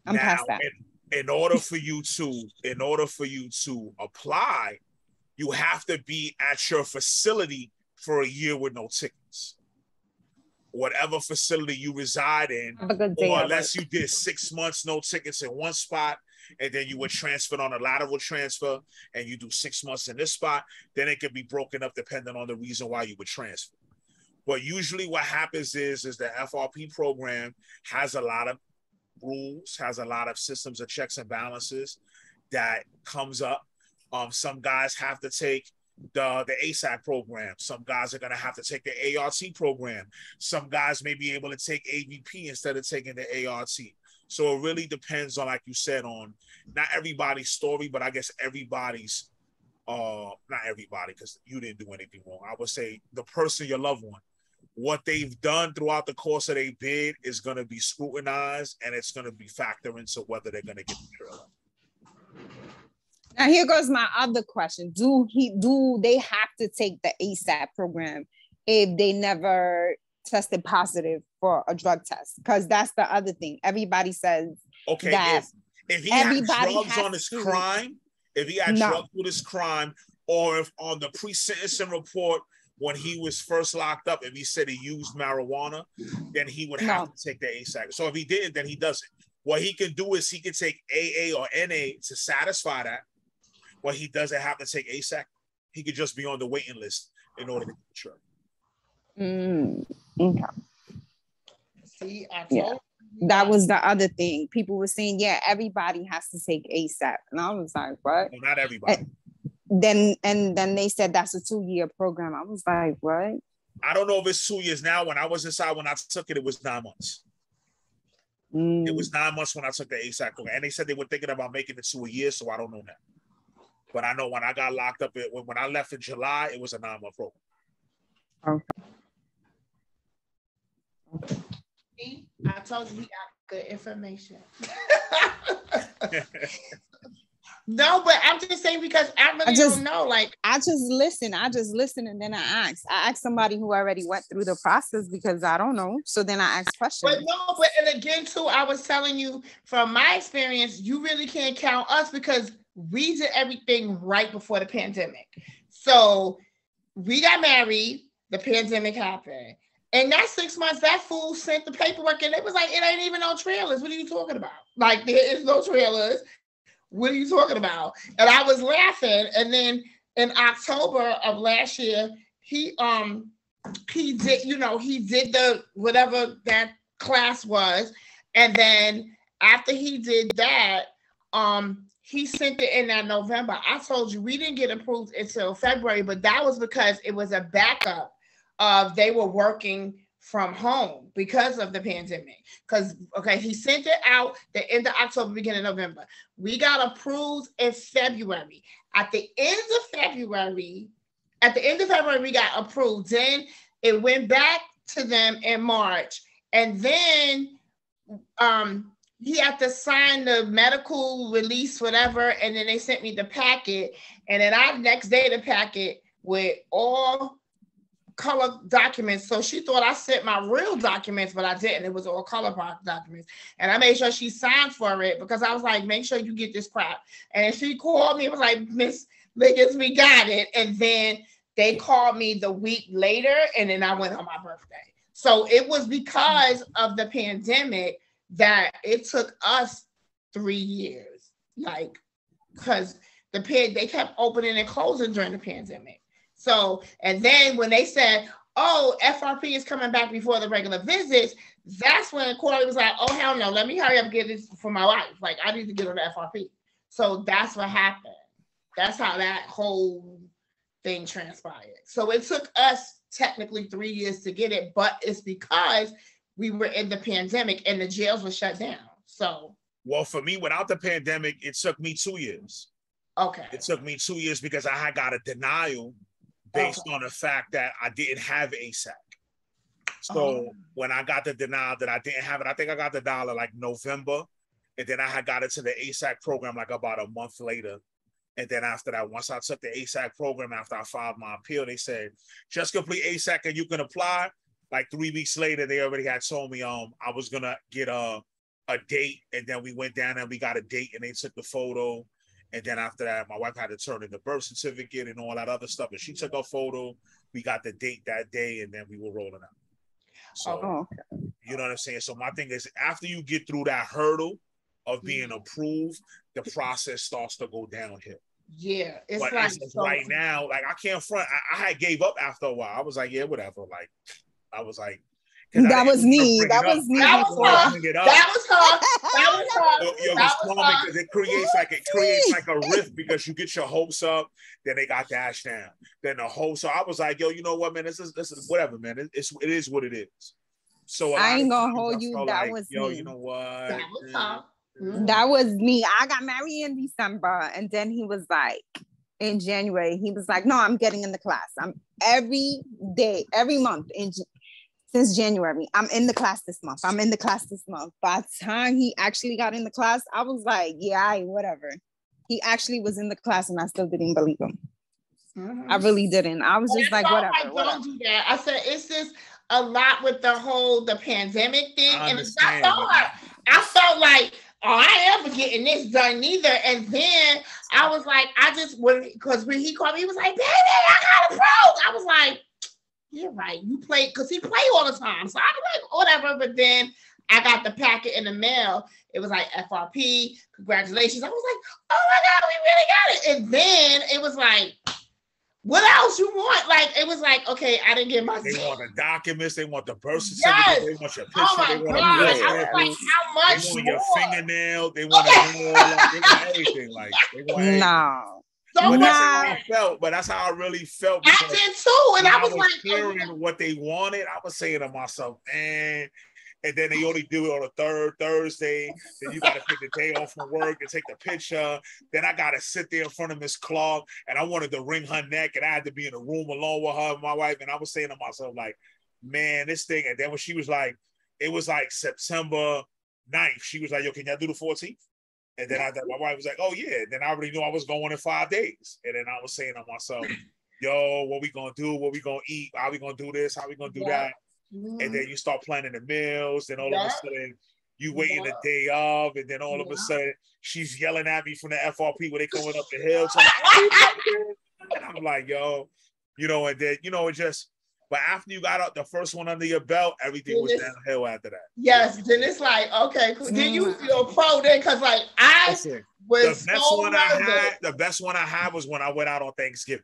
I'm past that. In order for you to apply, you have to be at your facility for a year with no tickets. Whatever facility you reside in, or unless you did 6 months no tickets in one spot, and then you were transferred on a lateral transfer, and you do 6 months in this spot, then it could be broken up depending on the reason why you were transferred. But usually what happens is the FRP program has a lot of rules, has a lot of systems of checks and balances that comes up. Some guys have to take the ASAC program. Some guys are going to have to take the ART program. Some guys may be able to take AVP instead of taking the ART. So it really depends on, like you said, on not everybody's story, but I guess everybody's, not everybody, because you didn't do anything wrong. I would say the person, your loved one, what they've done throughout the course of their bid is going to be scrutinized, and it's going to be factored into whether they're going to get the trailer. Now here goes my other question. Do they have to take the ASAP program if they never tested positive for a drug test? Because that's the other thing. Everybody says that if he had drugs on his crime, if he had drugs with his crime, or if on the pre-sentencing report when he was first locked up, if he said he used marijuana, then he would have to take the ASAP. So if he didn't, then he doesn't. What he can do is he can take AA or NA to satisfy that. What he doesn't have to take ASAP. He could just be on the waiting list in order to get the drug. Okay. See, I told you. That was the other thing. People were saying, everybody has to take ASAP. And I was like, what? No, not everybody. And then they said that's a 2-year program. I was like, what? I don't know if it's 2 years now. When I was inside, when I took it, it was 9 months. It was 9 months when I took the ASAP program. And they said they were thinking about making it to a year, so I don't know that. But I know when I got locked up, when I left in July, it was a 9-month program. Okay. See, I told you we got good information. No, but I'm just saying because I really don't know. Like I just listen, and then I ask somebody who already went through the process because I don't know. So then I ask questions. But and again too, I was telling you from my experience, you really can't count us because we did everything right before the pandemic. So we got married, the pandemic happened. And that 6 months, that fool sent the paperwork and it was like, it ain't even no trailers. What are you talking about? Like there is no trailers. What are you talking about? And I was laughing. And then in October of last year, he did the whatever that class was. And then after he did that, he sent it in that November. I told you we didn't get approved until February, but that was because it was a backup of they were working from home because of the pandemic. Because he sent it out the end of October, beginning of November. We got approved in February. At the end of February, we got approved. Then it went back to them in March, and then he had to sign the medical release, whatever, and then they sent me the packet, and then I next day the packet with all color documents. So she thought I sent my real documents, but I didn't. It was all color documents. And I made sure she signed for it because I was like, make sure you get this crap. And she called me, it was like, Miss Liggins, we got it. And then they called me the week later, and then I went on my birthday. So it was because of the pandemic that it took us 3 years, like, because they kept opening and closing during the pandemic. So, and then when they said, oh, FRP is coming back before the regular visits, that's when Corey was like, oh, hell no, let me hurry up and get this for my wife. Like, I need to get on the FRP. So that's what happened. That's how that whole thing transpired. So it took us technically 3 years to get it, but it's because we were in the pandemic and the jails were shut down. So, well, for me, without the pandemic, it took me 2 years. Okay. It took me 2 years because I had got a denial based on the fact that I didn't have ASAC. So when I got the denial that I didn't have it, I think I got the dollar like November, and then I had got into the ASAC program like about a month later. And then after that, once I took the ASAC program, after I filed my appeal, they said, just complete ASAC and you can apply. Like 3 weeks later, they already had told me I was gonna get a date, and then we went down and we got a date and they took the photo. And then after that, my wife had to turn in the birth certificate and all that other stuff. And she took a photo. We got the date that day, and then we were rolling out. So, you know what I'm saying? So my thing is, after you get through that hurdle of being approved, the process starts to go downhill. Yeah, it's but like it's right now, like I can't front. I had gave up after a while. I was like, yeah, whatever. Like, I was like, that was me. That was me. That was her. Because it creates like a rift because you get your hopes up, then they got dashed down. Then the whole. So I was like, yo, you know what, man? This is whatever, man. It is what it is. So I ain't gonna hold you. That was yo, me. you know what? That was her. That was me. I got married in December, and then he was like, in January, he was like, no, I'm getting in the class. I'm every day, every month since January. I'm in the class this month. I'm in the class this month. By the time he actually got in the class, I was like, yeah, whatever. He actually was in the class, and I still didn't believe him. I really didn't. I was just like, whatever. Don't do that. I said, it's just a lot with the pandemic thing. And I felt like, oh, I ain't ever getting this done neither. And then I was like, because when he called me, he was like, baby, I got approved. I was like, you're right. You play, because he play all the time. So I was like, whatever. But then I got the packet in the mail. It was like FRP, congratulations. I was like, oh my God, we really got it. And then it was like, what else you want? Like, it was like, okay, I didn't get my. They want the documents. They want the birth certificate. They want your picture. Oh they want how much They want more? your fingernail. They want they want everything. Like, they want everything. No. But that's how I felt. But that's how I really felt. I did too. And I was like, hearing what they wanted. I was saying to myself, man. And then they only do it on a third Thursday. Then you got to take the day off from work and take the picture. Then I got to sit there in front of Miss Clark, and I wanted to wring her neck, and I had to be in a room alone with her and my wife. And I was saying to myself, like, man, this thing. And then when she was like, it was like September 9th. She was like, yo, can y'all do the 14th? And then my wife was like, oh, yeah. And then I already knew I was going in 5 days. And then I was saying to myself, yo, what we going to do? What we going to eat? How we going to do this? How we going to do that? And then you start planning the meals, then all of a sudden you waiting the day of, and then all of a sudden she's yelling at me from the FRP when they coming up the hill. And I'm like, yo, you know, and then, you know, it just, but after you got out the first one under your belt, everything was downhill after that. Yes, then it's like, okay, then you feel pro then, because like the best one I had was when I went out on Thanksgiving.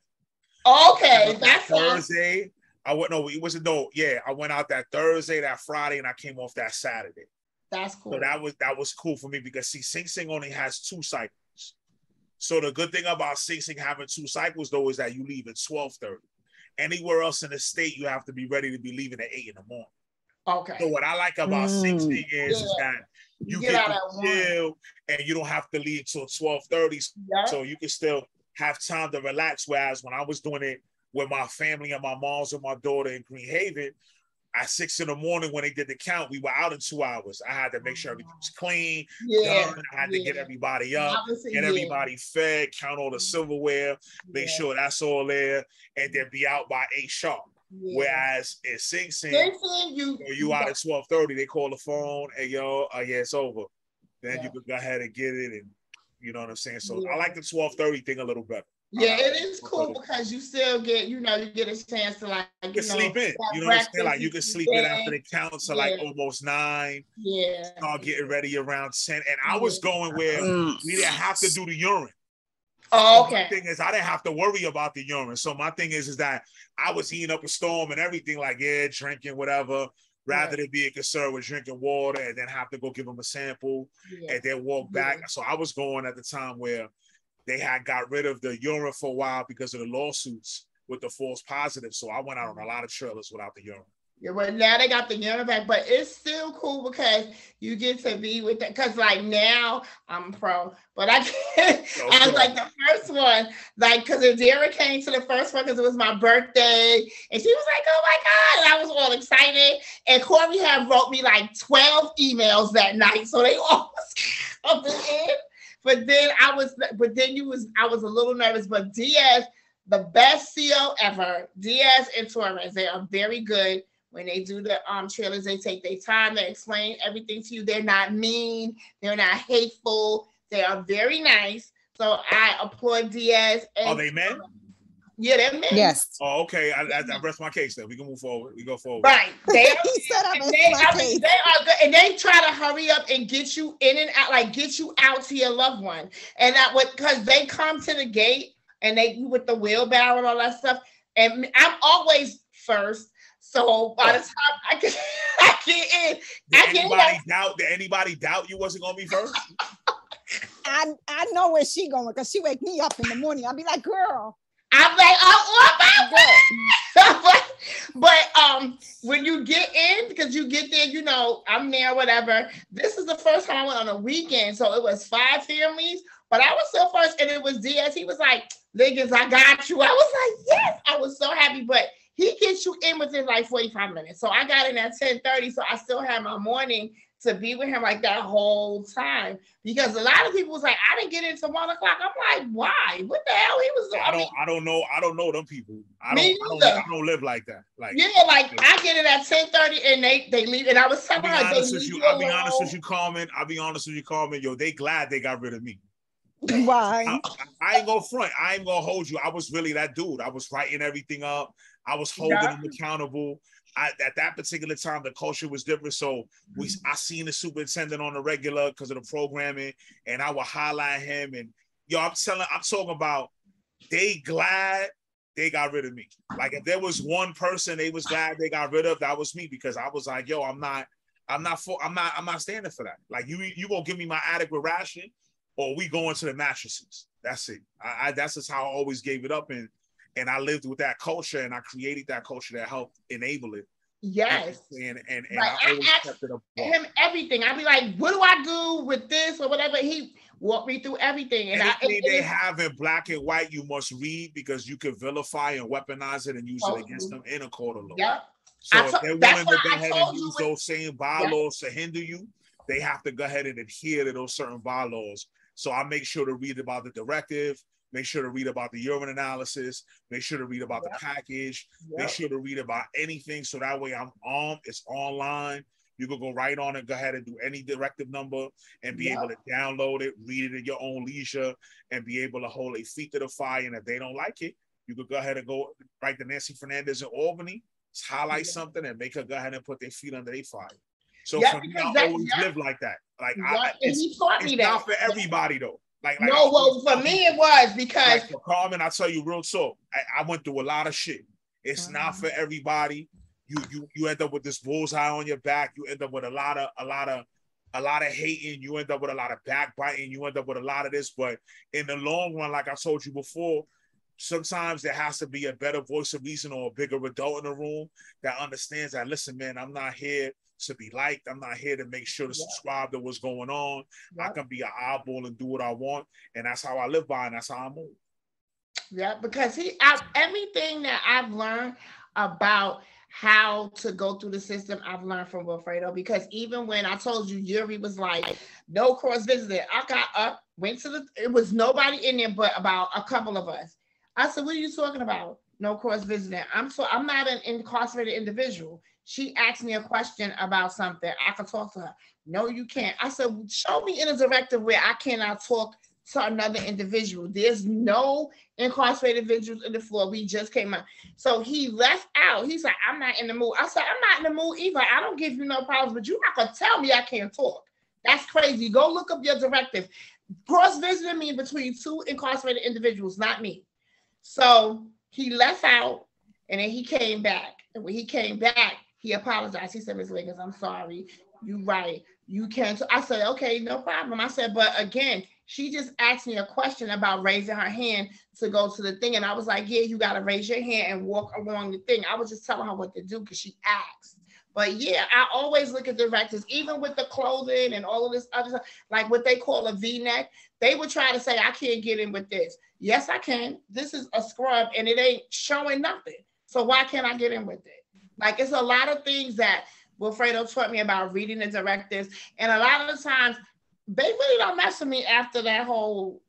Okay, that's Thursday. I went I went out that Thursday, that Friday, and I came off that Saturday. That's cool. So that was cool for me because see, Sing Sing only has 2 cycles. So the good thing about Sing Sing having 2 cycles though is that you leave at 12:30. Anywhere else in the state, you have to be ready to be leaving at 8 in the morning. Okay. So what I like about Sing Sing is that you get to chill and you don't have to leave till 12:30. So you can still have time to relax. Whereas when I was doing it with my family and my moms and my daughter in Green Haven, at 6 in the morning when they did the count, we were out in 2 hours. I had to make sure everything was clean. Done. I had to get everybody up, get everybody fed, count all the silverware, make sure that's all there, and then be out by 8 sharp. Whereas in Sing Sing, you out at 12:30, they call the phone, hey, yo, it's over. Then you can go ahead and get it, and you know what I'm saying? So I like the 12:30 thing a little better. Yeah, it is cool because you still get, you get a chance to like, you can sleep in. You know what I'm saying? Like you can sleep in after the count to like almost 9. Yeah. Start getting ready around 10. And I was going where we didn't have to do the urine. Oh, okay. The thing is, I didn't have to worry about the urine. So my thing is that I was eating up a storm and everything, like drinking whatever, rather than being concerned with drinking water and then have to go give them a sample and then walk back. So I was going at the time where they had got rid of the urine for a while because of the lawsuits. with the false positive. So I went out on a lot of trailers without the urine. Yeah, but now they got the urine back, but it's still cool because you get to be with that. Because like now I'm pro, but I was like the first one, like because Adira came to the first one because it was my birthday, and she was like, "Oh my god!" And I was all excited. And Corey had wrote me like 12 emails that night, so they all was coming in. But then I was a little nervous. But Diaz, the best CO ever, Diaz and Torres, they are very good. When they do the trailers, they take their time. They explain everything to you. They're not mean. They're not hateful. They are very nice. So I applaud Diaz. Are they men? Yeah, they're men. Yes. Oh, okay. I rest my case then. We can move forward. We go forward. Right. They are, they are good. And they try to hurry up and get you in and out, like get you out to your loved one. And that would, because they come to the gate and they with the wheelbarrow and all that stuff. And I'm always first. So by the time I get in, did anybody doubt you wasn't gonna be first? I know where she going because she wake me up in the morning. I'll be like, girl. I'm like, oh my God. But when you get in, because you get there, you know, I'm there, whatever. This is the first time I went on a weekend, so it was 5 families, but I was still first, and it was Diaz. He was like, niggas, I got you. I was like, yes, I was so happy, but he gets you in within like 45 minutes. So I got in at 10:30. So I still had my morning to be with him like that whole time. Because a lot of people was like, I didn't get in until 1 o'clock. I'm like, why? What the hell? He was I don't know them people. I don't live like that. Like I get in at 10:30 and they leave. And I was telling her, I'll be honest with you, Carmen. Yo, they glad they got rid of me. Why? I ain't gonna front. I ain't gonna hold you. I was really that dude. I was writing everything up. I was holding them accountable. At that particular time, the culture was different. So I seen the superintendent on the regular because of the programming, and I would highlight him. And I'm talking about they glad they got rid of me. Like if there was one person they was glad they got rid of, that was me, because I was like, yo, I'm not standing for that. Like you gonna give me my adequate ration, or we going to the mattresses. That's it. That's just how I always gave it up, and I lived with that culture, and I created that culture that helped enable it. Yes. And like, I always kept it up. Him everything. I'd be like, what do I do with this or whatever? He walked me through everything. And anything they have in black and white, you must read, because you can vilify and weaponize it and use it against them in a court of law. Yep. So if they're willing to go ahead and use those same bylaws to hinder you, they have to go ahead and adhere to those certain bylaws. So I make sure to read about the directive, make sure to read about the urine analysis, make sure to read about the package, make sure to read about anything. So that way I'm armed, it's online. You can go right on and go ahead and do any directive number and be able to download it, read it at your own leisure, and be able to hold a feet to the fire. And if they don't like it, you could go ahead and go right to Nancy Fernandez in Albany, highlight something and make her go ahead and put their feet under their fire. So for me, I always live like that. Like he taught me that. Not for everybody though. Like no, well, for me it was because for Carmen, I tell you real talk. I went through a lot of shit. It's not for everybody. You end up with this bullseye on your back. You end up with a lot of hating. You end up with a lot of backbiting. You end up with a lot of this. But in the long run, like I told you before, sometimes there has to be a better voice of reason or a bigger adult in the room that understands that, listen, man, I'm not here to be liked. I'm not here to make sure to subscribe to what's going on. I can be an eyeball and do what I want. And that's how I live by, and that's how I move. Yeah, because everything that I've learned about how to go through the system, I've learned from Wilfredo. Because even when I told you, Yuri was like, no cross visiting, I got up, went to it was nobody in there but about a couple of us. I said, what are you talking about? No cross visiting. I'm not an incarcerated individual. She asked me a question about something. I could talk to her. No, you can't. I said, show me in a directive where I cannot talk to another individual. There's no incarcerated individuals in the floor. We just came out. So he left out. He's like, I'm not in the mood. I said, I'm not in the mood either. I don't give you no problems, but you're not going to tell me I can't talk. That's crazy. Go look up your directive. Cross-visiting me between 2 incarcerated individuals, not me. So he left out, and then he came back. And when he came back, he apologized. He said, Ms. Wiggins, I'm sorry. You're right. You can't. I said, okay, no problem. I said, but again, She just asked me a question about raising her hand to go to the thing. And I was like, yeah, you got to raise your hand and walk along the thing. I was just telling her what to do because she asked. But yeah, I always look at directors, even with the clothing and all of this other stuff, like what they call a V-neck. They would try to say, I can't get in with this. Yes, I can. This is a scrub and it ain't showing nothing. So why can't I get in with it? Like, it's a lot of things that Wilfredo taught me about reading the directives. And a lot of the times, they really don't mess with me after that whole,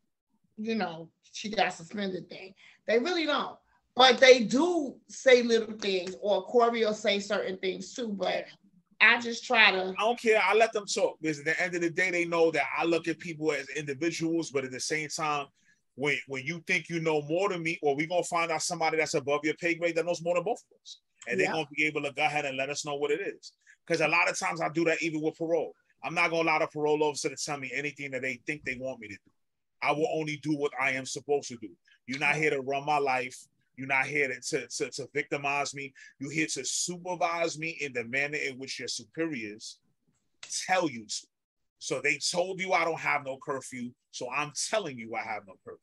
you know, she got suspended thing. They really don't. But they do say little things, or Corey will say certain things too. But I just try to. I don't care. I let them talk because at the end of the day, they know that I look at people as individuals. But at the same time, when you think you know more than me, or we're going to find out somebody that's above your pay grade that knows more than both of us. And they're going to be able to go ahead and let us know what it is. Because a lot of times I do that even with parole. I'm not going to allow the parole officer to tell me anything that they think they want me to do. I will only do what I am supposed to do. You're not here to run my life. You're not here to victimize me. You're here to supervise me in the manner in which your superiors tell you to. So they told you I don't have no curfew, so I'm telling you I have no curfew.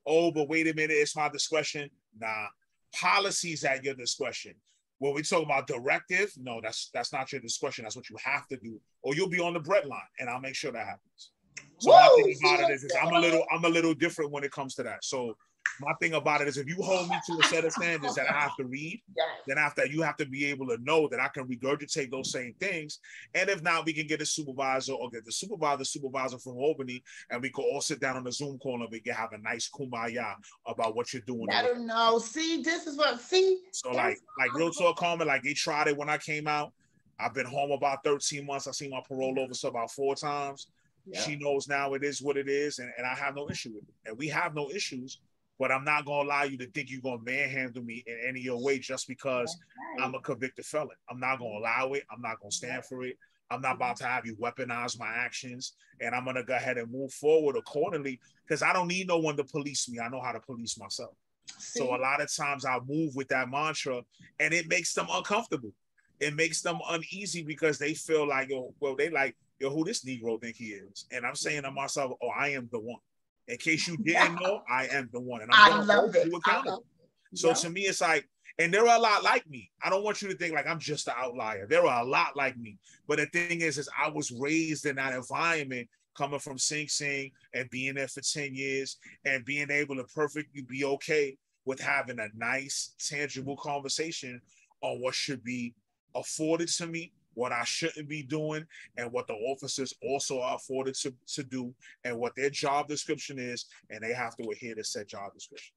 Oh, but wait a minute, it's my discretion. Nah, policies at your discretion. When we talk about directive, no, that's not your discretion. That's what you have to do, or you'll be on the bread line, and I'll make sure that happens. So my thing about it is I'm a little different when it comes to that. So my thing about it is if you hold me to a set of standards that I have to read, then after you have to be able to know that I can regurgitate those same things. And if not, we can get a supervisor or get the supervisor from Albany, and we can all sit down on a Zoom call and we can have a nice kumbaya about what you're doing. I don't know. See, this is what, see? So like real talk, Carmen, like they tried it when I came out. I've been home about 13 months. I've seen my parole officer about 4 times. Yeah. She knows now it is what it is, and I have no issue with it. And we have no issues, but I'm not going to allow you to think you're going to manhandle me in any of your way just because I'm a convicted felon. I'm not going to allow it. I'm not going to stand for it. I'm not about to have you weaponize my actions, and I'm going to go ahead and move forward accordingly because I don't need no one to police me. I know how to police myself. So a lot of times I move with that mantra, and it makes them uncomfortable. It makes them uneasy because they feel like, who this Negro think he is? And I'm saying to myself, oh, I am the one. In case you didn't know, I am the one. And I'm going to hold you accountable. So to me, it's like, and there are a lot like me. I don't want you to think like I'm just an outlier. There are a lot like me. But the thing is I was raised in that environment, coming from Sing Sing and being there for 10 years and being able to perfectly be okay with having a nice, tangible conversation on what should be afforded to me, what I shouldn't be doing, and what the officers also are afforded to do, and what their job description is, and they have to adhere to said job description.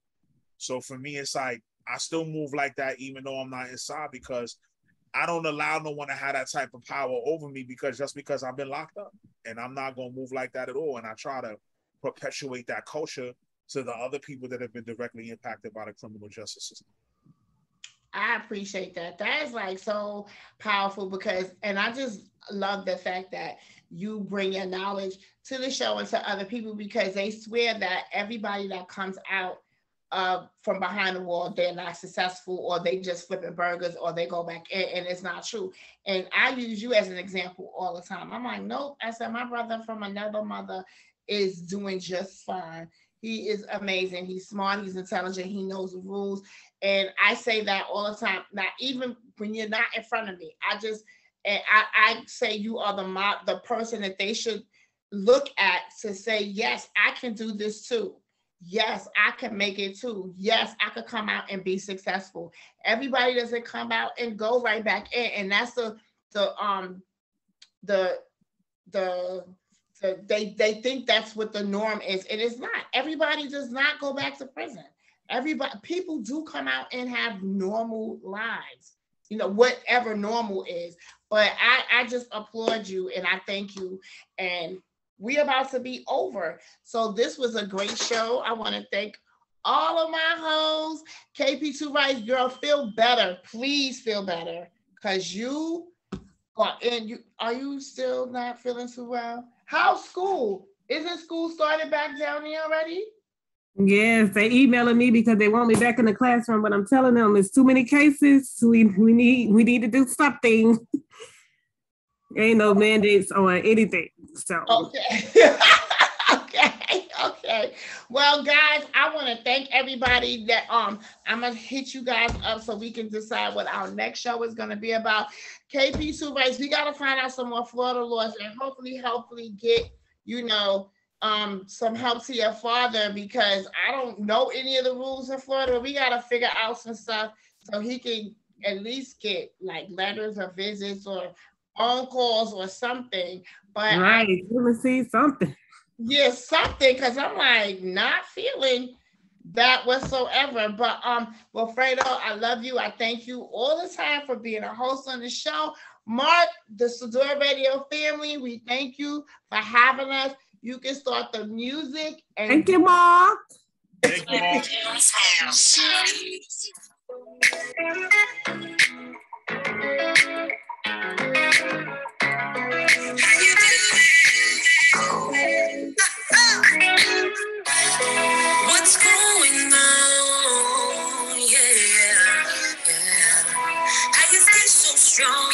So for me, it's like, I still move like that even though I'm not inside, because I don't allow no one to have that type of power over me because I've been locked up, and I'm not going to move like that at all. And I try to perpetuate that culture to the other people that have been directly impacted by the criminal justice system. I appreciate that. That is like so powerful because, and I just love the fact that you bring your knowledge to the show and to other people, because they swear that everybody that comes out from behind the wall, they're not successful, or they just flipping burgers, or they go back in, and it's not true. And I use you as an example all the time. I'm like, nope. I said, my brother from another mother is doing just fine. He is amazing. He's smart. He's intelligent. He knows the rules. And I say that all the time. Now, even when you're not in front of me, I say you are the person that they should look at to say, yes, I can do this too. Yes, I can make it too. Yes, I could come out and be successful. Everybody doesn't come out and go right back in. And that's they think that's what the norm is. It is not. Everybody does not go back to prison. People do come out and have normal lives, whatever normal is. But I just applaud you and I thank you. And we're about to be over. So this was a great show. I want to thank all of my hoes. KP2 Rice, girl, feel better. Please feel better. Because are you still not feeling too well? How's school? Isn't school started back down there already? Yes, they emailing me because they want me back in the classroom, but I'm telling them it's too many cases. We need to do something. Ain't no mandates on anything. So okay. Okay. Well, guys, I want to thank everybody that I'm gonna hit you guys up so we can decide what our next show is gonna be about. KP Supervisors, we gotta find out some more Florida laws and hopefully get, some help to your father, because I don't know any of the rules in Florida, but we gotta figure out some stuff so he can at least get like letters or visits or phone calls or something. But right, you will see something. Yeah, something, because I'm like not feeling that whatsoever. But well, Fredo, I love you. I thank you all the time for being a host on the show. Mark, the Sador Radio family, we thank you for having us. You can start the music. And thank you, Mark. Thank you, Mark. What's going on? Yeah. How you stay so strong?